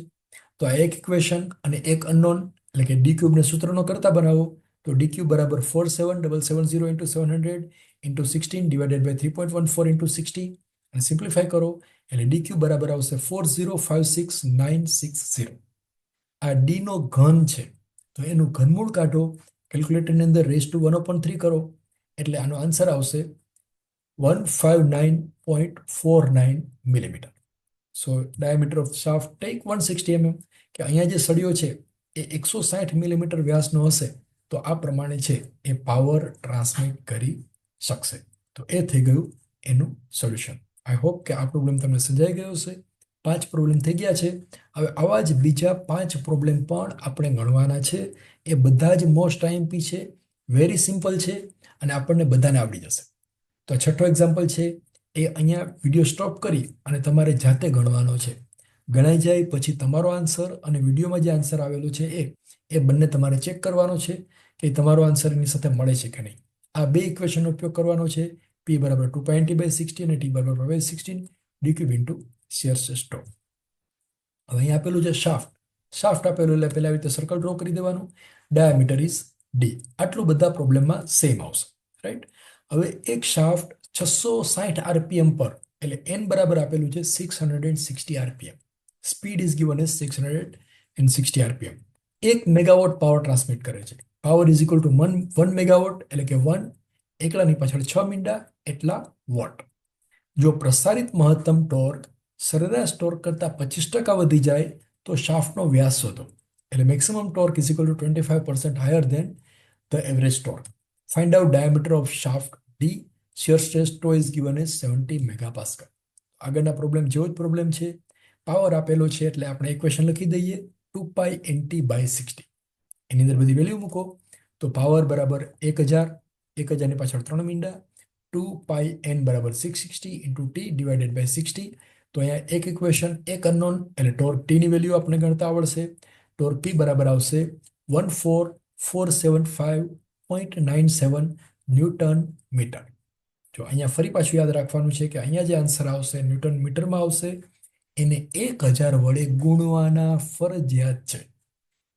Speaker 1: તો આ એક ઇક્વેશન અને એક અનનોન એટલે કે ડી ક્યુબને સૂત્રનો કરતા બનાવો તો ડી ક્યુબ બરાબર 47770 into 700 into 16 divided by 3.14 into 60 અને સિમ્પ્લિફાય કરો એટલે ડી ક્યુબ બરાબર આવશે 4056960. આ ડી નો ઘન છે તો એનું ઘનમૂળ કાઢો, કેલ્ક્યુલેટરની અંદર રેઝ ટુ 1/3 કરો એટલે આનો આન્સર આવશે 159.49 millimetre. So diameter of shaft take 160 mm. કે અહીંયા જે સળિયો છે એ 160 મિલીમીટર વ્યાસનો હશે તો આ પ્રમાણે છે એ પાવર ટ્રાન્સમિટ કરી શકશે. તો એ થઈ ગયું એનું સોલ્યુશન. આઈ હોપ કે આ પ્રોબ્લેમ તમને સમજાઈ ગયો હશે. 5 પ્રોબ્લેમ થઈ ગયા છે. હવે આવા જ બીજા 5 પ્રોબ્લેમ પણ આપણે ગણવાના છે. એ બધા જ મોસ્ટ આઈએમપી છે, વેરી સિમ્પલ છે અને આપણને બધાને આવડી જશે. તો છઠ્ઠો એક્ઝામ્પલ છે એ અહીંયા વિડીયો સ્ટોપ કરી અને તમારે જાતે ગણવાનો છે. ગણાઈ જાય પછી તમારો આન્સર અને વિડીયોમાં જે આન્સર આવેલો છે એ બંને તમારે ચેક કરવાનો છે કે તમારો આન્સર એની સાથે મળે છે કે નહીં. આ બે ઇક્વેશનનો ઉપયોગ કરવાનો છે. P બરાબર 2.T/60 અને T બરાબર 5/16 D cube into shear stress torque. હવે અહીંયા આપેલું છે શાફ્ટ આપેલું એટલે પહેલા આવી રીતે સર્કલ ડ્રો કરી દેવાનું. Diameter is D. આટલું બધા પ્રોબ્લેમમાં સેમ આવશે, રાઈટ? હવે એક શાફ્ટ 660 આરપીએમ પર એટલે n બરાબર આપેલું છે 660 RPM. Speed is given as 660 RPM. 1 megawatt power transmit કરે છે. Power is equal two 1 megawatt એટલે કે 1 એકલાની પાછળ 6 મીંડા એટલા વોટ. જો પ્રસારિત મહત્તમ ટોર્ક સરેરાશ ટોર્ક કરતા 25% વધી જાય તો શાફ્ટનો વ્યાસ શોધો. એટલે maximum torque is equal to 25% higher than the average torque. Find out diameter of shaft D shear stress tau is given as 70 megapascal. આગળના પ્રોબ્લેમ જેવો જ પ્રોબ્લેમ છે. પાવર આપેલો છે એટલે આપણે ઇક્વેશન લખી દઈએ 2π/60. એની અંદર બધી વેલ્યુ મૂકો તો પાવર બરાબર 1000, 1000 ની પાછળ 3 મીંડા, 2πn બરાબર 660 ઇન્ટુ ટી ડિવાઇડેડ બાય 60. તો અહીંયા એક ઇક્વેશન, એક અનનોન એટલે ટોર્ક ટી ની વેલ્યુ આપણે ગણતા આવડશે. ટોર્ક ટી બરાબર આવશે 14475.97 ન્યૂટન મીટર. જો અહીંયા ફરી પાછું યાદ રાખવાનું છે કે અહીંયા જે આન્સર આવશે ન્યૂટન મીટરમાં આવશે, એને 1000 વડે ગુણવાના ફરજિયાત છે.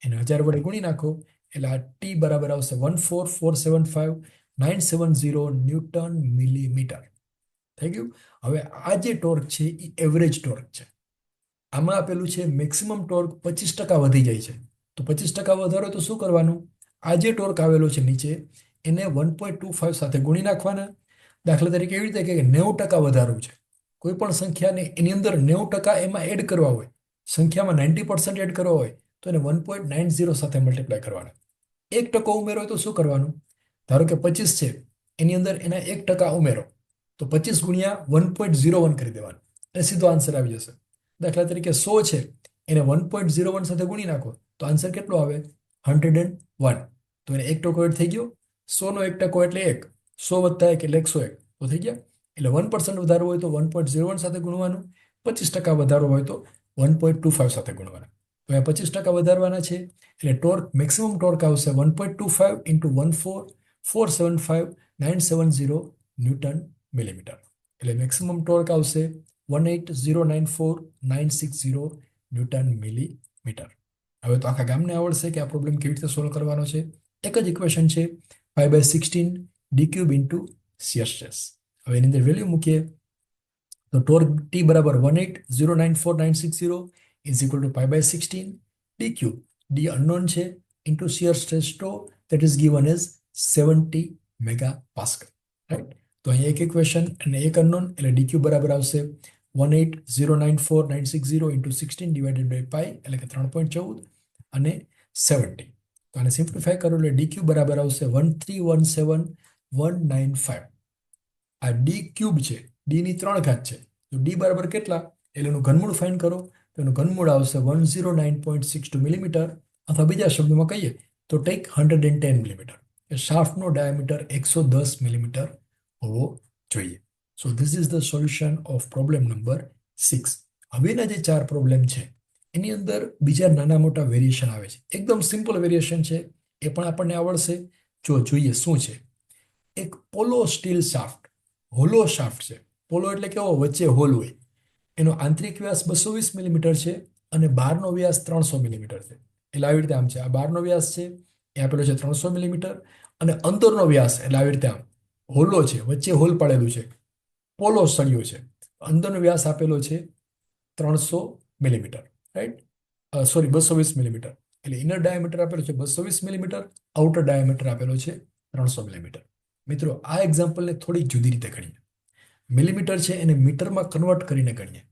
Speaker 1: એને 1000 વડે ગુણી નાખો એટલે આ ટી બરાબર આવશે 14475.970 ન્યૂટન મિલીમીટર. થઈ ગયું. હવે આ જે ટોર્ક છે એ એવરેજ ટોર્ક છે. આમાં આપેલું છે મેક્સિમમ ટોર્ક 25% વધી જાય છે. તો 25% વધારો તો શું કરવાનું? આ જે ટોર્ક આવેલો છે નીચે એને 1.25 સાથે ગુણી નાખવાના. દાખલા તરીકે એવી રીતે કે 90% વધારો છે. કોઈ પણ સંખ્યાને એની અંદર 90% એમાં એડ કરવા હોય, સંખ્યામાં 90% એડ કરવા હોય તો એને 1.90 સાથે મલ્ટીપ્લાય કરવાના. 1% ઉમેરો હોય તો શું કરવાનું? ધારો કે 25 છે, એની અંદર એના 1% ઉમેરો તો 25 ગુણ્યા 1.01 કરી દેવાનું એટલે સીધો આન્સર આવી જશે. દાખલા તરીકે 100 છે, એને 1.01 સાથે ગુણી નાખો તો આન્સર કેટલો આવે? 101. તો એને 1% એડ થઈ ગયો. 100 નો 1% એટલે 1, 100 વત્તા 1 એટલે 101 તો થઈ ગયા. એટલે 1% વધારો હોય તો 1.01 સાથે ગુણવાનું, 25% વધારો હોય તો 1.25 સાથે ગુણવાના. તો અહીંયા 25% વધારવાના છે એટલે ટોર્ક, મેક્સિમમ ટોર્ક આવશે 1.25 ઇન્ટુ 14475.970 ન્યૂટન મિલીમીટર. એટલે મેક્સિમમ ટોર્ક આવશે 18094.960 ન્યૂટન મિલીમીટર. હવે તો આખા ગામને આવડશે કે આ પ્રોબ્લેમ કેવી રીતે સોલ્વ કરવાનો છે. એક જ ઇક્વેશન છે, 5/16 d³ ઇન્ટુ શિયર સ્ટ્રેસ. હવે એની અંદર વેલ્યુ મૂકીએ તો ટોર્ક ટી બરાબર 18094.960 is equal to 5/16 d³. D unknown છે into shear stress tau that is given as 70 megapascal. Right. તો અહીંયા એક ઇક્વેશન અને એક અનનોન એટલે dq બરાબર આવશે 18094.960 ઇન્ટુ 16 ડિવાઇડેડ બાય પાઈ એટલે કે 3.14 અને 70. તો આને સિમ્પ્લિફાય કરો એટલે dq બરાબર આવશે 1317195. આ ડી ક્યુબ છે, ડી ની 3 ઘાત છે તો ડી બરાબર કેટલા એટલે એનું ઘનમૂળ ફાઇન્ડ કરો તો એનું ઘનમૂળ આવશે 109.62 મિલીમીટર, અથવા બીજા શબ્દોમાં કહીએ તો ટેક 110 મિલીમીટર. શાફ્ટનો ડાયામીટર 110 મિલીમીટર હોવો જોઈએ. So this is the solution of problem number 6. હવેના જે 4 પ્રોબ્લેમ છે એની અંદર બીજા નાના મોટા વેરિએશન આવે છે. એકદમ સિમ્પલ વેરિએશન છે, એ પણ આપણને આવડશે. જો જોઈએ શું છે. એક પોલો સ્ટીલ શાફ્ટ, હોલો શાફ્ટ છે. પોલો એટલે કેવો? વચ્ચે હોલ હોય. એનો આંતરિક વ્યાસ 220 મિલીમીટર છે અને બહારનો વ્યાસ 300 મિલીમીટર છે. એટલે આવી રીતે આમ છે, આ બહારનો વ્યાસ છે એ આપેલો છે 300 મિલીમીટર અને અંદરનો વ્યાસ એટલે આવી રીતે આમ હોલો છે, વચ્ચે હોલ પાડેલું છે, પોલો સળિયો છે. અંદરનો વ્યાસ આપેલો છે 300 મિલીમીટર. Right, sorry 220 millimetre. એટલે ઇનર ડાયામીટર આપેલો છે 220 મિલીમીટર, આઉટર ડાયામીટર આપેલો છે 300 મિલીમીટર. મિત્રો આ એક્ઝામ્પલને થોડી જુદી રીતે ગણીએ. મિલીમીટર છે એને મીટરમાં કન્વર્ટ કરીને ગણીએ,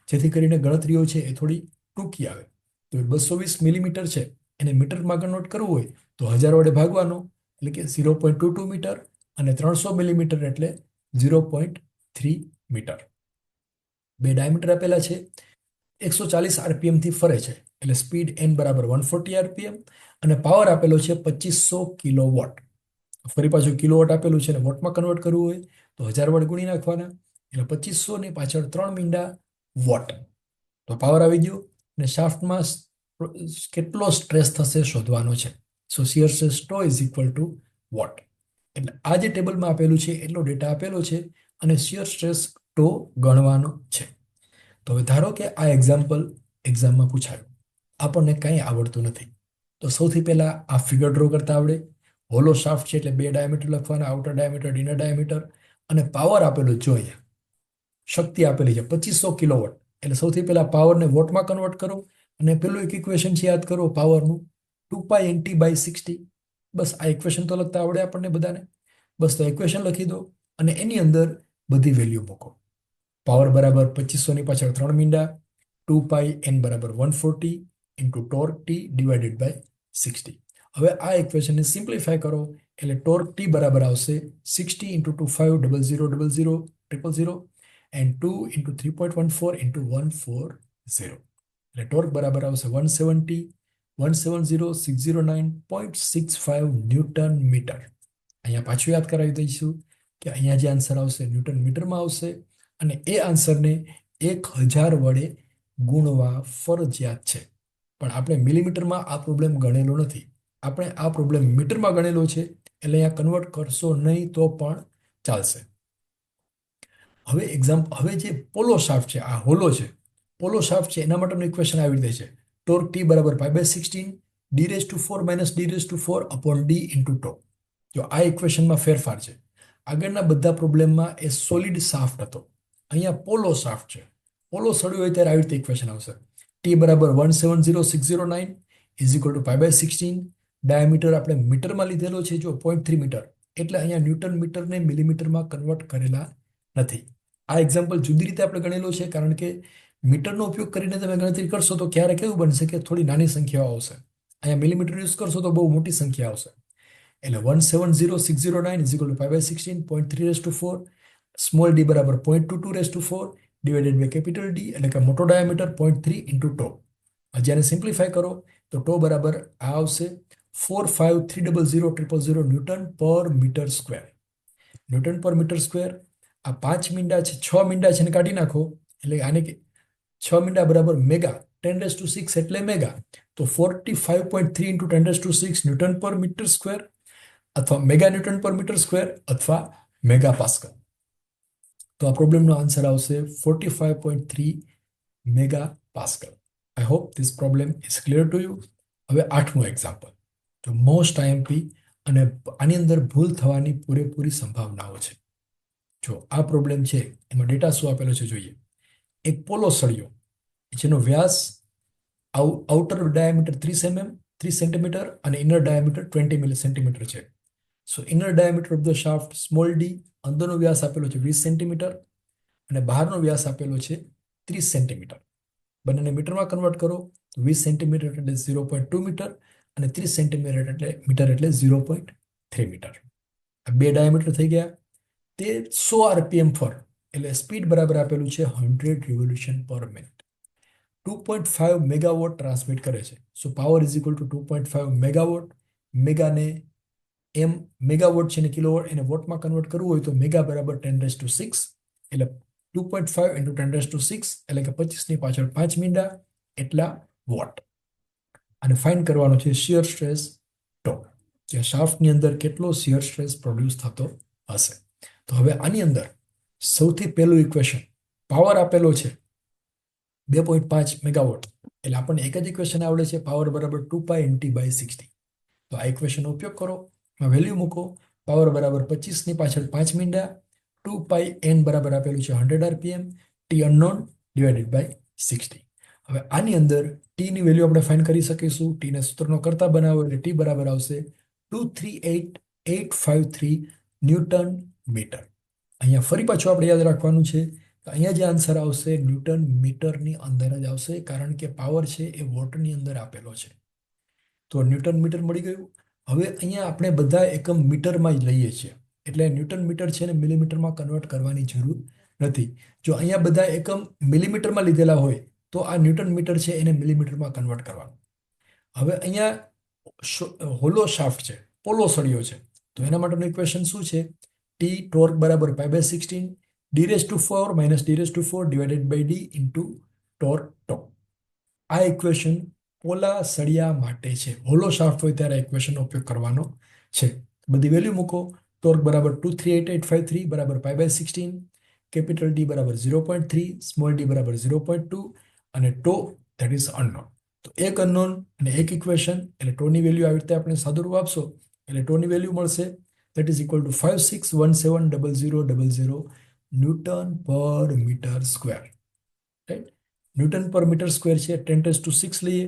Speaker 1: જેથી કરીને ગણતરીઓ છે એ થોડી ટૂંકી આવે. તો 220 મિલીમીટર છે એને મીટરમાં કન્વર્ટ કરવું હોય તો 1000 વડે ભાગવાનો એટલે કે 0.22 મીટર, અને 300 મિલીમીટર એટલે 0.3 મીટર. બે ડાયામીટર આપેલા છે, 140 આરપીએમ થી ફરે છે એટલે સ્પીડ n બરાબર 140 આરપીએમ, અને પાવર આપેલો છે 2500 કિલોવોટ. ફરી પાછું કિલોવોટ આપેલું છે ને વોટમાં કન્વર્ટ કરવું હોય તો 1000 વડે ગુણી નાખવાના એટલે 2500 ની પાછળ 3 મીંડા વોટ. તો પાવર આવી ગયો અને શાફ્ટમાં કેટલો સ્ટ્રેસ થશે શોધવાનો છે. So shear stress tau is equal to what. એટલે આ જે ટેબલમાં આપેલું છે એટલો ડેટા આપેલો છે અને શિયર સ્ટ્રેસ ટો ગણવાનો છે. તો હવે ધારો કે આ એક્ઝામ્પલ એક્ઝામમાં પૂછાયું, આપણને કંઈ આવડતું નથી, તો સૌથી પહેલા આ ફિગર ડ્રો કરતા આવડે. હોલો શાફ્ટ છે એટલે 2 ડાયામીટર લખવાના, આઉટર ડાયામીટર, ઇનર ડાયામીટર, અને પાવર આપેલું જો અહીંયા શક્તિ આપેલી છે 2500 કિલોવોટ. એટલે સૌથી પહેલા પાવરને વોટમાં કન્વર્ટ કરો અને પેલું એક ઇક્વેશન છે યાદ કરો પાવરનું, 2π/60. બસ આ ઇક્વેશન તો લખતા આવડે આપણને બધાને. બસ તો ઇક્વેશન લખી દો અને એની અંદર બધી વેલ્યુ મૂકો. પાવર બરાબર 2500 ની પાછળ 3 મીંડા, 2πn બરાબર 140 into torque T divided by 60. હવે આ ઇક્વેશનને સિમ્પ્લિફાય કરો એટલે ટોર્ક ટી બરાબર આવશે 60 ઇન્ટુ 25000000 એન્ડ 2 ઇન્ટુ 3.14 ઇન્ટુ 140. એટલે ટોર્ક બરાબર આવશે 170,609.65 ન્યૂટન મીટર. અહીંયા પાછું યાદ કરાવી દઈશું કે અહીંયા જે આન્સર આવશે ન્યૂટન મીટરમાં આવશે અને એ આન્સરને 1000 વડે ગુણવા ફરજિયાત છે. પણ આપણે મિલીમીટરમાં આ પ્રોબ્લેમ ગણેલો નથી. આપણે આ પ્રોબ્લેમ મીટરમાં ગણેલો છે, એટલે અહીંયા કન્વર્ટ કરશો નહીં તો પણ ચાલશે. હવે જે પોલો શાફ્ટ છે, આ હોલો છે, પોલો શાફ્ટ છે, એના માટેનું ઇક્વેશન આવી રીતે છે. ટોર્ક ટી બરાબર π/16 d⁴ - d⁴ upon d into ટો. જો આ ઇક્વેશનમાં ફેરફાર છે. આગળના બધા પ્રોબ્લેમમાં એ સોલિડ શાફ્ટ હતો, અહીંયા પોલો શાફ્ટ છે. પોલો સળિયો હોય ત્યારે આવી રીતે ઇક્વેશન આવશે. ટી બરાબર 170,609 ઇઝ ઇક્વલ ટુ π/16. ડાયામીટર આપણે મીટરમાં લીધેલો છે, જો 0.3 મીટર, એટલે અહીંયા ન્યૂટન મીટરને મિલીમીટરમાં કન્વર્ટ કરેલા નથી. આ એક્ઝામ્પલ જુદી રીતે આપણે ગણેલો છે, કારણ કે મીટરનો ઉપયોગ કરીને તમે ગણતરી કરશો તો ક્યારેક એવું બનશે કે થોડી નાની સંખ્યાઓ આવશે. અહીંયા મિલીમીટર યુઝ કરશો તો બહુ મોટી સંખ્યા આવશે. એટલે 170,609 is equal to π/16 0.3 small D બરાબર 0.22 ડિવાઇડેડ બાય કેપિટલ ડી, એટલે કે મોટો ડાયામીટર 0.3 ઇન્ટુ ટો. જેને સિમ્પ્લિફાય કરો તો ટો બરાબર આ આવશે 4530000 ન્યૂટન પર મીટર સ્ક્વેર. ન્યૂટન પર મીટર સ્ક્વેર. આ 5 મીંડા છે, 6 મીંડા છે ને કાઢી નાખો, એટલે આને 6 મીંડા બરાબર મેગા 10⁶ એટલે મેગા. તો 45.3 ઇન્ટુ 10⁶ ન્યૂટન પર મીટર સ્ક્વેર, અથવા મેગા ન્યૂટન પર મીટર સ્ક્વેર, અથવા મેગા પાસ્કલ. તો આ પ્રોબ્લેમનો આન્સર આવશે 45.3 mega pascal. I hope this problem is clear to you. હવે 8મું એક્ઝામ્પલ, તો મોસ્ટ આઈએમપી, અને આની અંદર ભૂલ થવાની પૂરેપૂરી સંભાવનાઓ છે. જો આ પ્રોબ્લેમ છે, એમાં ડેટા શું આપેલો છે જોઈએ. એક પોલો સળિયો જેનો વ્યાસ આઉટર ડાયામીટર 3 સેન્ટીમીટર અને ઇનર ડાયામીટર 20 સેન્ટીમીટર છે. So inner diameter of the shaft small D, અંદરનો વ્યાસ આપેલો છે 20 સેન્ટીમીટર અને બહારનો વ્યાસ આપેલો છે 30 સેન્ટીમીટર. બંનેને મીટરમાં કન્વર્ટ કરો તો 20 સેન્ટીમીટર એટલે 0.2 મીટર અને 30 સેન્ટીમીટર એટલે 0.3 મીટર. આ બે ડાયામીટર થઈ ગયા. તે 100 RPM પર, એટલે સ્પીડ બરાબર આપેલું છે 100 રિવોલ્યુશન પર મિનિટ. 2.5 મેગાવોટ ટ્રાન્સમિટ કરે છે. So power is equal to 2.5 megawatt. મેગાને મેગાવોટ છે ને કિલોવોટ, એને વોટમાં કન્વર્ટ કરવું હોય તો મેગા બરાબર 10⁶, એટલે 2.5 ઇન્ટુ 10⁶, એટલે કે 25ની પાછળ 5 મીંડા એટલા વોટ. અને ફાઇન્ડ કરવાનો છે શિયર સ્ટ્રેસ ટો, કે શાફ્ટની અંદર કેટલો શિયર સ્ટ્રેસ પ્રોડ્યુસ થતો હશે. તો હવે આની અંદર સૌથી પહેલું ઇક્વેશન, પાવર આપેલો છે 2.5 મેગાવોટ, એટલે આપણને એક જ ઇક્વેશન આવડે છે, પાવર બરાબર 2π×T/60. તો આ ઇક્વેશનનો ઉપયોગ કરો, વેલ્યુ મૂકો. પાવર બરાબર 25ની પાછળ 5 મીંડા, 2πn બરાબર આપેલું છે 100 RPM, T unknown divided by 60. હવે આની અંદર ટીની વેલ્યુ આપણે ફાઇન્ડ કરી શકીશું. ટીને સૂત્રનો કરતા બનાવો એટલે ટી બરાબર આવશે 238,853 ન્યૂટન મીટર. અહીંયા ફરી પાછું આપણે યાદ રાખવાનું છે કે અહીંયા જે આન્સર આવશે ન્યૂટન મીટરની અંદર જ આવશે, કારણ કે પાવર છે એ વોટની અંદર આપેલો છે. તો ન્યૂટન મીટર મળી ગયું. હવે અહીંયા આપણે બધા એકમ મીટરમાં જ લઈએ છીએ, એટલે ન્યૂટન મીટર છે ને મિલીમીટરમાં કન્વર્ટ કરવાની જરૂર નથી. જો અહીંયા બધા એકમ મિલીમીટરમાં લીધેલા હોય તો આ ન્યૂટન મીટર છે એને મિલીમીટરમાં કન્વર્ટ કરવાનું. હવે અહીંયા હોલો શાફ્ટ છે, પોલો સળિયો છે, તો એના માટેનું ઇક્વેશન શું છે? ટી ટોર્ક બરાબર π/16 d⁴ - d⁴ divided by D into torque tau. આ ઇક્વેશન પોલા સળિયા માટે છે. હોલો શાફ્ટ હોય ત્યારે ઇક્વેશનનો ઉપયોગ કરવાનો છે. બધી વેલ્યુ મૂકો. ટોર્ક બરાબર 238,853 બરાબર π/16, કેપિટલ ડી બરાબર 0.3, સ્મોલ ડી બરાબર 0.2 અને ટો ધેટ ઇઝ અનનોન. તો એક અનનોન અને એક ઇક્વેશન, એટલે ટોની વેલ્યુ આવી રીતે આપણે સાદુરૂપ આપશો એટલે ટોની વેલ્યુ મળશે that is equal to 56170000 newton પર મીટર સ્ક્વેર. રાઈટ, ન્યૂટન પર મીટર સ્ક્વેર છે, 10⁶ લઈએ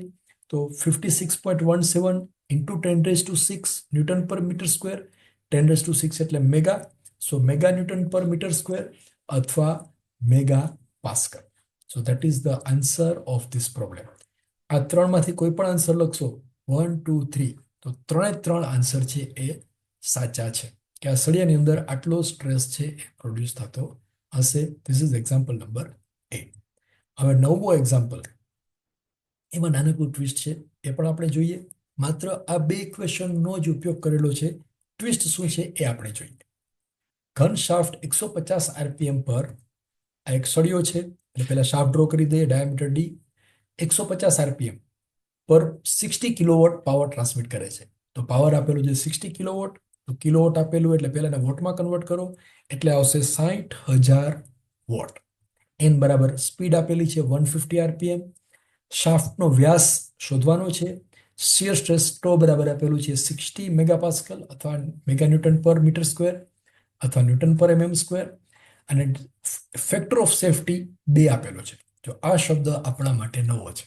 Speaker 1: તો 56.17 ઇન્ટુ 10⁶ ન્યૂટન પર મીટર સ્ક્વેર. 10⁶ એટલે મેગા, સો મેગા ન્યૂટન પર મીટર સ્ક્વેર અથવા mega pascal. So that is the answer of this problem. આ ત્રણમાંથી કોઈ પણ આન્સર લખશો 1, 2, 3, તો ત્રણે ત્રણ આન્સર છે એ સાચા છે કે આ સળિયાની અંદર આટલો સ્ટ્રેસ છે એ પ્રોડ્યુસ થતો હશે. This is example number 8. હવે 9મો એક્ઝામ્પલ, એમાં નાનકડું ટ્વિસ્ટ છે, એ પણ આપણે જોઈએ. માત્ર આ બે ઇક્વેશનનો જ ઉપયોગ કરેલો છે. ટ્વિસ્ટ શું છે એ આપણે જોઈએ. ઘન શાફ્ટ 150 આરપીએમ પર, આ એક સળિયો છે એટલે પહેલા શાફ્ટ ડ્રો કરી દઈએ, ડાયામીટર ડી. 150 આરપીએમ પર 60 કિલોવોટ પાવર ટ્રાન્સમિટ કરે છે. તો પાવર આપેલું છે 60 કિલોવોટ, તો કિલોવોટ આપેલું એટલે પહેલાને વોટમાં કન્વર્ટ કરો એટલે આવશે 60,000 વોટ. એન બરાબર સ્પીડ આપેલી છે 150 આરપીએમ. શાફ્ટનો વ્યાસ શોધવાનો છે. શિયર સ્ટ્રેસ ટો બરાબર આપેલું છે 60 મેગાપાસ્કલ અથવા મેગા ન્યૂટન પર મીટર સ્ક્વેર અથવા ન્યૂટન પર mm સ્ક્વેર. અને ફેક્ટર ઓફ સેફટી 2 આપેલો છે. જો આ શબ્દ આપણા માટે નવો છે,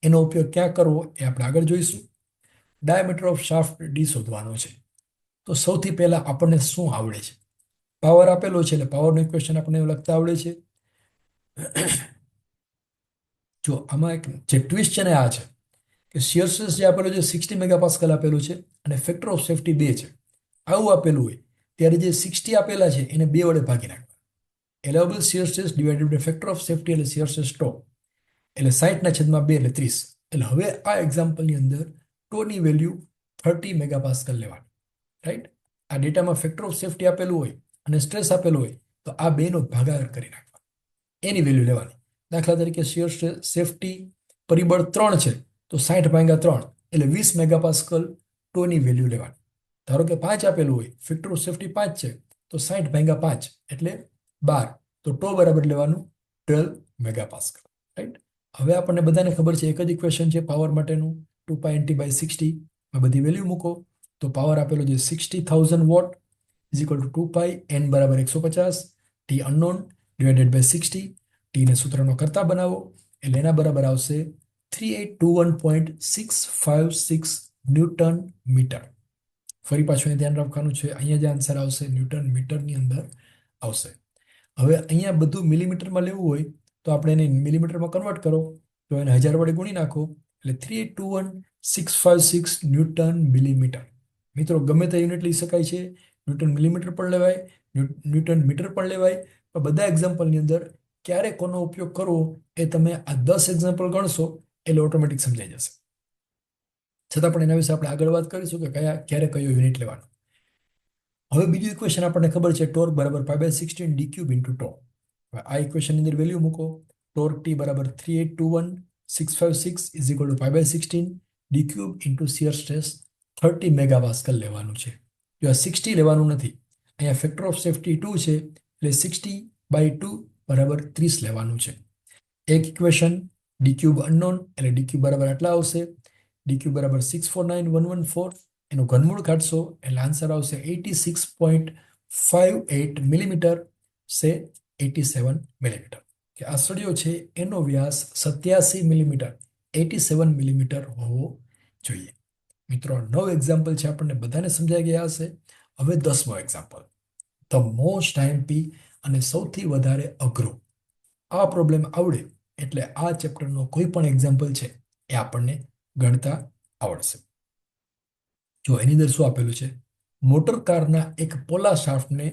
Speaker 1: એનો ઉપયોગ ક્યાં કરવો એ આપણે આગળ જોઈશું. ડાયામીટર ઓફ શાફ્ટ ડી શોધવાનો છે. તો સૌથી પહેલા આપણને શું આવડે છે? પાવર આપેલો છે એટલે પાવરનું ઇક્વેશન આપણને લખતા આવડે છે. જો આમાં એક જે ટ્વિસ્ટ છે ને આ છે કે શિયર સ્ટ્રેસ જે આપેલું છે 60 મેગાપાસ્કલ આપેલું છે અને ફેક્ટર ઓફ સેફટી 2 છે. આવું આપેલું હોય ત્યારે જે 60 આપેલા છે એને 2 વડે ભાગી નાખવા. Allowable shear stress divided by factor of safety એટલે શિયર સ્ટ્રેસ ટો એટલે 60/2 એટલે 30. એટલે હવે આ એક્ઝામ્પલની અંદર ટોની વેલ્યુ 30 મેગાપાસ્કલ લેવાની. રાઈટ? આ ડેટામાં ફેક્ટર ઓફ સેફટી આપેલું હોય અને સ્ટ્રેસ આપેલું હોય તો આ બેનો ભાગાકાર કરી નાખવા, એની વેલ્યુ લેવાની. દાખલા તરીકે શિયર સેફટી પરિબળ 3 છે તો 60/3 એટલે 20 મેગાપાસ્કલ ટોની વેલ્યુ લેવાની. ધારો કે 5 આપેલું હોય, ફેક્ટર ઓફ સેફટી 5 છે તો 60/5 એટલે 12, તો ટો બરાબર લેવાનું 12 મેગાપાસ્કલ. રાઈટ? હવે આપણને બધાને ખબર છે એક જ ઇક્વેશન છે પાવર માટેનું, 2π/60. બધી વેલ્યુ મૂકો તો પાવર આપેલો છે 60,000 watt is equal to 2π, n બરાબર 150, ટી અનનોન ડિવાઇડેડ બાય 60. ટીને સૂત્રનો કરતા બનાવો એટલે એના બરાબર આવશે 3821.656 ન્યૂટન મીટર. ફરી પાછું ધ્યાન રાખવાનું છે, અહીંયા જે આન્સર આવશે ન્યૂટન મીટરની અંદર આવશે. હવે અહીંયા બધું મિલીમીટરમાં લેવું હોય તો આપણે એને મિલીમીટરમાં કન્વર્ટ કરો તો એને 1000 વડે ગુણી નાખો એટલે 3821.656 ન્યૂટન મિલીમીટર. મિત્રો ગમે તે યુનિટ લઈ શકાય છે, ન્યૂટન મિલીમીટર પણ લેવાય, ન્યૂટન મીટર પણ લેવાય. પણ બધા એક્ઝામ્પલની અંદર ક્યારે કોનો ઉપયોગ કરવો એ તમે આ 10 એક્ઝામ્પલ ગણશો એટલે ઓટોમેટિક સમજાઈ જશે. છતાં પણ એના વિશે આપણે આગળ વાત કરીશું કે ક્યારે કયો યુનિટ લેવાનો. હવે બીજું ઇક્વેશન આપણને ખબર છે, ટોર્ક બરાબર π/16 d ક્યુબ ઇન્ટુ ટો. આ ઇક્વેશનની અંદર વેલ્યુ મૂકો. ટોર્ક ટી બરાબર 3821.656 is equal to π/16 d cube into shear stress 30 megapascal લેવાનું છે. જો આ 60 લેવાનું નથી, અહીંયા ફેક્ટર ઓફ સેફટી 2 છે એટલે 60/2 બરાબર 30 લેવાનું છે. એક ઇક્વેશન ડી ક્યુબ અનનોન એટલે ડી ક્યુબ બરાબર આટલા આવશે. ડી ક્યુબ બરાબર 649,114. એનું ઘનમૂળ કાઢશો એટલે આન્સર આવશે 86.58 મિલીમીટર સે 87 મિલીમીટર. કે આ સળિયો છે એનો વ્યાસ 87 મિલીમીટર 87 મિલીમીટર હોવો જોઈએ. મિત્રો 9 એક્ઝામ્પલ છે, આપણને બધાને સમજાઈ ગયા હશે. હવે 10મો એક્ઝામ્પલ, ધ મોસ્ટ આઈએમપી અને સૌથી વધારે અઘરો. આ પ્રોબ્લેમ આવડે એટલે આ ચેપ્ટરનો કોઈ પણ એક્ઝામ્પલ છે એ આપણને ગણતા આવડશે. જો એની અંદર શું આપેલું છે, મોટર કારના એક પોલા શાફ્ટને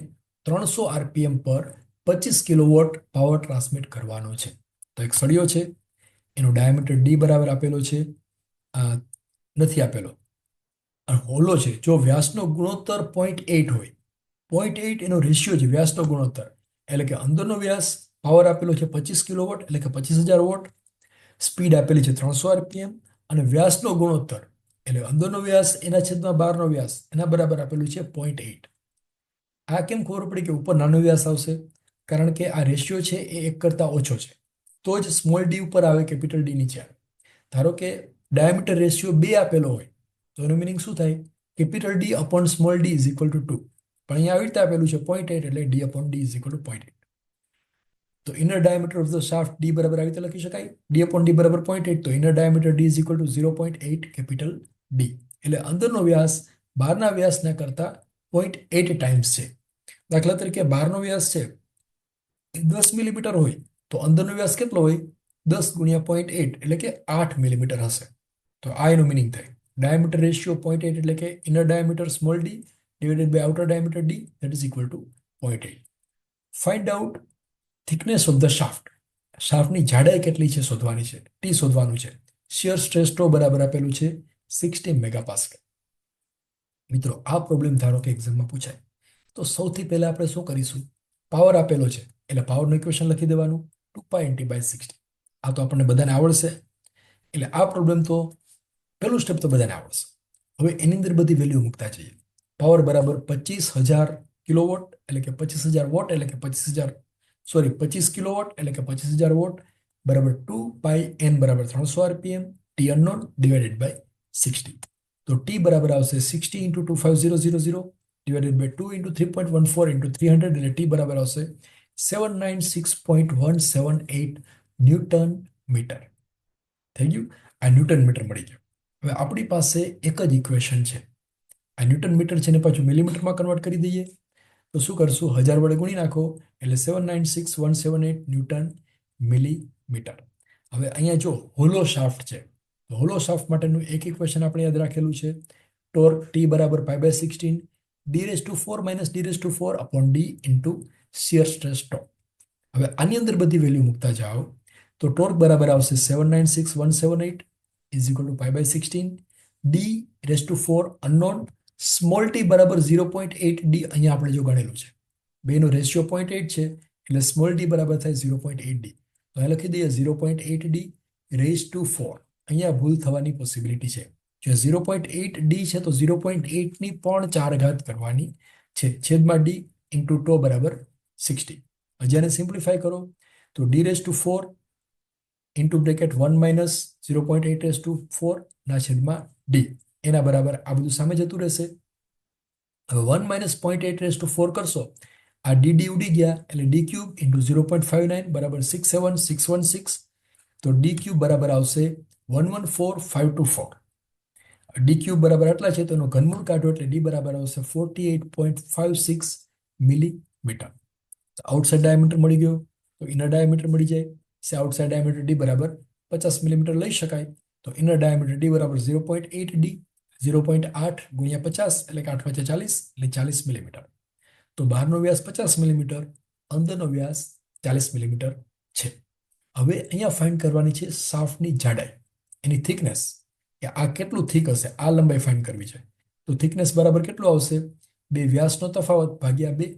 Speaker 1: 300 આરપીએમ પર 25 કિલોવોટ પાવર ટ્રાન્સમિટ કરવાનો છે. તો એક સળિયો છે, એનો ડાયામીટર ડી બરાબર આપેલો છે, નથી આપેલો, હોલો છે. જો વ્યાસનો ગુણોત્તર 0.8 હોય, 0.8 એનો રેશિયો છે વ્યાસનો ગુણોત્તર, એટલે કે અંદરનો વ્યાસ પાવર આપેલો છે 25 કિલોવોટ એટલે કે 25,000 વોટ, સ્પીડ આપેલી છે 300 આરપીએમ અને વ્યાસનો ગુણોત્તર એટલે અંદરનો વ્યાસ એના છેદમાં બહારનો વ્યાસ એના બરાબર આપેલું છે 0.8. આ કેમ ખબર પડી કે ઉપર નાનો વ્યાસ આવશે? કારણ કે આ રેશિયો છે એ 1 કરતાં ઓછો છે, તો જ સ્મોલ ડી ઉપર આવે, કેપિટલ ડી નીચે આવે. ધારો કે ડાયામીટર રેશિયો 2 આપેલો હોય તો એનું મિનિંગ શું થાય? Capital D upon small D is equal two 2. પણ અહીંયા આવી રીતે આપેલું છે 0.8 એટલે D upon D is equal two 0.8. તો inner diameter of the shaft D બરાબર આવી રીતે લખી શકાય, ડી અપોન ડી બરાબર 0.8, તો inner diameter D is equal two 0.8 capital D. એટલે અંદરનો વ્યાસ બહારના વ્યાસના કરતા 0.8 ટાઈમ્સ છે. દાખલા તરીકે બહારનો વ્યાસ છે 10 મિલીમીટર હોય તો અંદરનો વ્યાસ કેટલો હોય? 10 ગુણ્યા 0.8 એટલે કે 8 મિલીમીટર હશે. તો આ એનું મિનિંગ થાય. ડાયામીટર રેશિયો 0.8 એટલે કે inner diameter small D divided by outer diameter d, that is equal to 0.8. Find out thickness of the shaft. શાફ્ટની જાડાઈ કેટલી છે શોધવાની છે, ટી શોધવાનું છે. શિયર સ્ટ્રેસ ટો બરાબર આપેલું છે 60 મેગાપાસ્કલ. મિત્રો આ પ્રોબ્લેમ ધારો કે એક્ઝામમાં પૂછાય તો સૌથી પહેલા આપણે શું કરીશું, પાવર આપેલો છે એટલે પાવરનું ઇક્વેશન લખી દેવાનું 2π×60. આ તો આપણને બધાને આવડશે એટલે આ પ્રોબ્લેમ તો પહેલું સ્ટેપ તો બધાને આવડશે. હવે એની અંદર બધી વેલ્યુ મૂકતા જઈએ. પાવર બરાબર 25,000 કિલોવોટ એટલે કે 25,000 વોટ એટલે કે 25 કિલોવોટ એટલે કે 25,000 વોટ બરાબર 2πn બરાબર 300 RPM, T unknown divided by 60. તો ટી બરાબર આવશે 60 × 25000 ડિવાઇડેડ બાય 2 × 3.14 × 300 એટલે ટી બરાબર આવશે 796.178 ન્યૂટન મીટર. થઈ ગયું, આ ન્યૂટન મીટર મળી ગયું. હવે આપણી પાસે એક જ ઇક્વેશન છે. આ ન્યૂટન મીટર છે ને પાછું મિલીમીટરમાં કન્વર્ટ કરી દઈએ તો શું કરશું, 1000 વડે ગુણી નાખો એટલે 796.178 ન્યૂટન મિલીમીટર. હવે અહીંયા જો હોલો શાફ્ટ છે તો હોલો શાફ્ટ માટેનું એક ઇક્વેશન આપણે યાદ રાખેલું છે, ટોર્ક ટી બરાબર π/16 d⁻⁴ - d⁴ upon d into shear stress tau. હવે આની અંદર બધી વેલ્યુ મૂકતા જાઓ તો ટોર્ક બરાબર આવશે 796.178 is equal to π/16 d⁻⁴ unknown, small T બરાબર 0.8 ડી અહીંયા આપણે જો ગણેલું છે, બેનો રેશિયો 0.8 છે એટલે સ્મોલ ડી બરાબર થાય 0.8 ડી. તો અહીં લખી દઈએ 0.8 ડી રેઝ ટુ 4. અહીંયા ભૂલ થવાની પોસિબિલિટી છે. જો 0.8 ડી છે તો 0.8 ની પણ 4 ઘાત કરવાની છે, છેદમાં ડી ઇન્ટુ ટો બરાબર 60. હજાને સિમ્પ્લિફાય કરો તો d⁻⁴ ઇન્ટુ બ્રેકેટ 1 માઇનસ 0.8 ના છેદમાં ડી એના બરાબર આ બધું સામે જતું રહેશે. હવે 1 માઇનસ 0.8 કરશો, આ ડી ઉડી ગયા એટલે d³ ઇન્ટુ 0.59 બરાબર 67616. તો d³ બરાબર આવશે 114524. d³ બરાબર આટલા છે તો એનો ઘનમૂળ કાઢો એટલે d બરાબર આવશે 48.56 મિલીમીટર. આઉટસાઇડ ડાયામીટર મળી ગયો તો ઇનર ડાયામીટર મળી જાય. આઉટસાઇડ ડાયામીટર d બરાબર 50 મિલીમીટર લઈ શકાય તો ઇનર ડાયામીટર d બરાબર 0.8 ડી 0.8 × 50 એટલે કે 8 × 40 એટલે 40 મિલીમીટર. તો બહારનો વ્યાસ 50 મિલીમીટર, અંદરનો વ્યાસ 40 મિલીમીટર છે. હવે અહીંયા ફાઇન્ડ કરવાની છે શાફ્ટની જાડાઈ, એની થિકનેસ, કે આ કેટલું થીક હશે, આ લંબાઈ ફાઇન્ડ કરવી છે. તો થિકનેસ બરાબર કેટલું આવશે, બે વ્યાસનો તફાવત ભાગ્યા 2.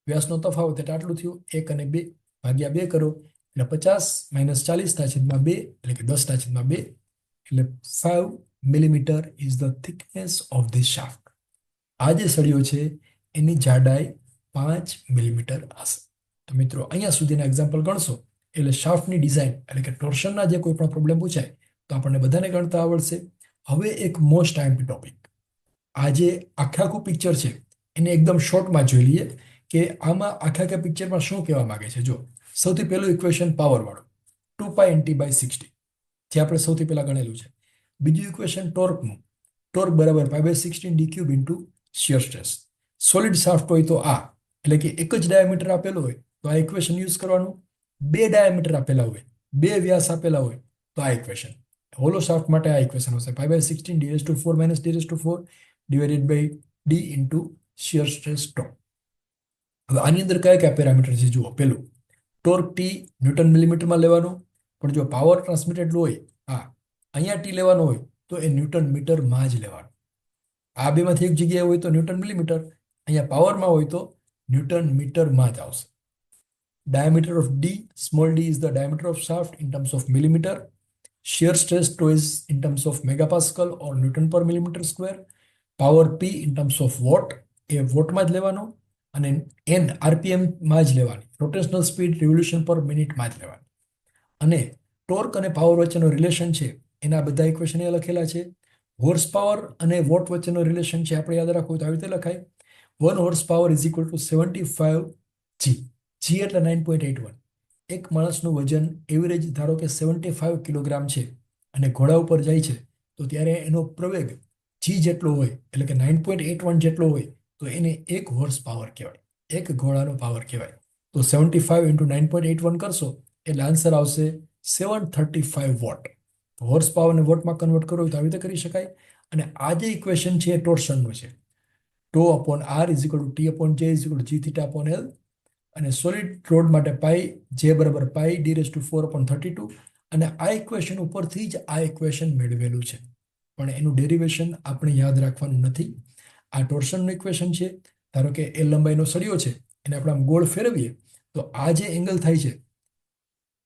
Speaker 1: વ્યાસનો તફાવત એટલે આટલું થયું, 1 અને 2 ભાગ્યા 2 કરો એટલે 50 - 40/2 એટલે કે 10/2 એટલે 5 millimetre is the thickness of this shaft. આ જે સળિયો છે એની જાડાઈ 5 મિલીમીટર હશે. તો મિત્રો અહીંયા સુધીના એક્ઝામ્પલ ગણશો એટલે શાફ્ટની ડિઝાઇન એટલે કે ટોર્શનના જે કોઈ પણ પ્રોબ્લેમ પૂછાય તો આપણને બધાને ગણતા આવડશે. હવે એક મોસ્ટ આઈએમપી ટોપિક, આ જે આખું પિક્ચર છે એને એકદમ શોર્ટમાં જોઈ લઈએ કે આમાં આખા પિક્ચરમાં શું કહેવા માંગે છે. જો સૌથી પહેલું ઇક્વેશન પાવર વાળું 2π×60 જે આપણે સૌથી પહેલા ગણેલું છે. બીજું ઇક્વેશન ટોર્કનું, ટોર્ક બરાબર π/16 d³ into shear stress. Solid shaft હોય તો આ એટલે કે એક જ ડાયામીટર આપેલો હોય તો આ ઇક્વેશન યુઝ કરવાનું. 2 ડાયામીટર આપેલા હોય, 2 વ્યાસ આપેલા હોય તો આ ઇક્વેશન. હોલો શાફ્ટ માટે આ ઇક્વેશન હશે π/16 d⁻⁴ - d⁻⁴ divided by D into shear stress tau. હવે આની અંદર કયા કયા પેરામીટર છે જુઓ. પેલું ટોર્ક ટી ન્યૂટન મિલીમીટરમાં લેવાનો, પણ જો પાવર ટ્રાન્સમિટેડ હોય અહીંયા ટી લેવાનો હોય તો એ ન્યૂટન મીટરમાં જ લેવાનો. આ બેમાંથી એક જગ્યાએ હોય તો ન્યૂટન મિલીમીટર, અહીંયા પાવરમાં હોય તો ન્યૂટન મીટરમાં જ આવશે. diameter of d, small d is the diameter of shaft in terms of millimeter. Shear stress tau is in terms of megapascal or Newton per millimeter square. Power P in terms of watt, એ વોટમાં જ લેવાનો અને n RPM માં જ લેવાની, rotational speed revolution પર મિનિટમાં જ લેવાની. અને ટોર્ક અને પાવર વચ્ચેનો રિલેશન છે એના બધા ઇક્વેશન એ લખેલા છે. હોર્સ પાવર અને વોટ વચ્ચેનો રિલેશન છે આપણે યાદ રાખવું તો આવી રીતે લખાય 1 horse power is equal to 75 G. G એટલે 9.81. એક માણસનું વજન એવરેજ ધારો કે 75 કિલોગ્રામ છે અને ઘોડા ઉપર જાય છે તો ત્યારે એનો પ્રવેગ G જેટલો હોય એટલે કે 9.81 જેટલો હોય તો એને 1 હોર્સ પાવર કહેવાય, એક ઘોડાનો પાવર કહેવાય. તો 75 × 9.81 કરશો એટલે આન્સર આવશે 735 વોટ. હોર્સ પાવરને વોટમાં કન્વર્ટ કરવો હોય તો આવી રીતે કરી શકાય. અને આ જે ઇક્વેશન છે એ ટોર્શનનું છે. Tau upon R is equal to T upon J is equal to G theta upon L, અને સોલિડ રોડ માટે પાઈ જે બરાબર પાઈ ડી રેઝ ટુ 4/32, અને આ ઇક્વેશન ઉપરથી જ આ ઇક્વેશન મેળવેલું છે, પણ એનું ડેરિવેશન આપણે યાદ રાખવાનું નથી. આ ટોર્શનનું ઇક્વેશન છે. ધારો કે એ લંબાઈનો સળિયો છે, એને આપણે આમ ગોળ ફેરવીએ તો આ જે એંગલ થાય છે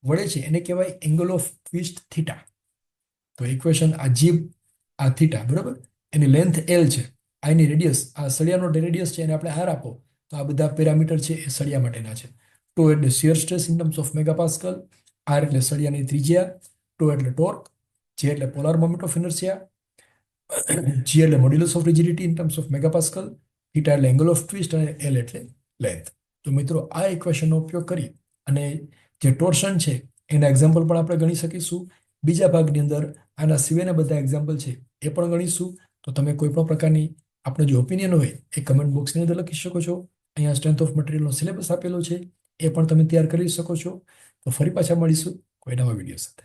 Speaker 1: વળે છે એને કહેવાય એંગલ ઓફ ટ્વિસ્ટ થીટા. તો ઇક્વેશન આ જી, આ થીટા બરાબર, એની લેન્થ એલ છે, આ એની રેડિયસ, આ સળિયાનો રેડિયસ છે, એને આપણે આર આપો તો આ બધા પેરામીટર છે એ સળિયા માટેના છે. ટો એટલે shear stress in terms of megapascal, R એટલે સળિયાની ત્રિજ્યા, ટો એટલે ટોર્ક, જે એટલે polar moment of inertia, G એટલે modulus of rigidity in terms of megapascal, theta એટલે એંગલ ઓફ ટ્વિસ્ટ, અને એલ એટલે લેન્થ. તો મિત્રો આ ઇક્વેશનનો ઉપયોગ કરી અને જે ટોર્શન છે એના એક્ઝામ્પલ પણ આપણે ગણી શકીશું. બીજા ભાગની અંદર આના સિવાયના બધા એક્ઝામ્પલ છે એ પણ ગણીશું. તો તમે કોઈ પણ પ્રકારની આપણો જે ઓપિનિયન હોય એ કમેન્ટ બોક્સની અંદર લખી શકો છો. અહીંયા સ્ટ્રેન્થ ઓફ મટીરિયલનો સિલેબસ આપેલો છે, એ પણ તમે તૈયાર કરી શકો છો. તો ફરી પાછા મળીશું કોઈ નવા વિડીયો સાથે.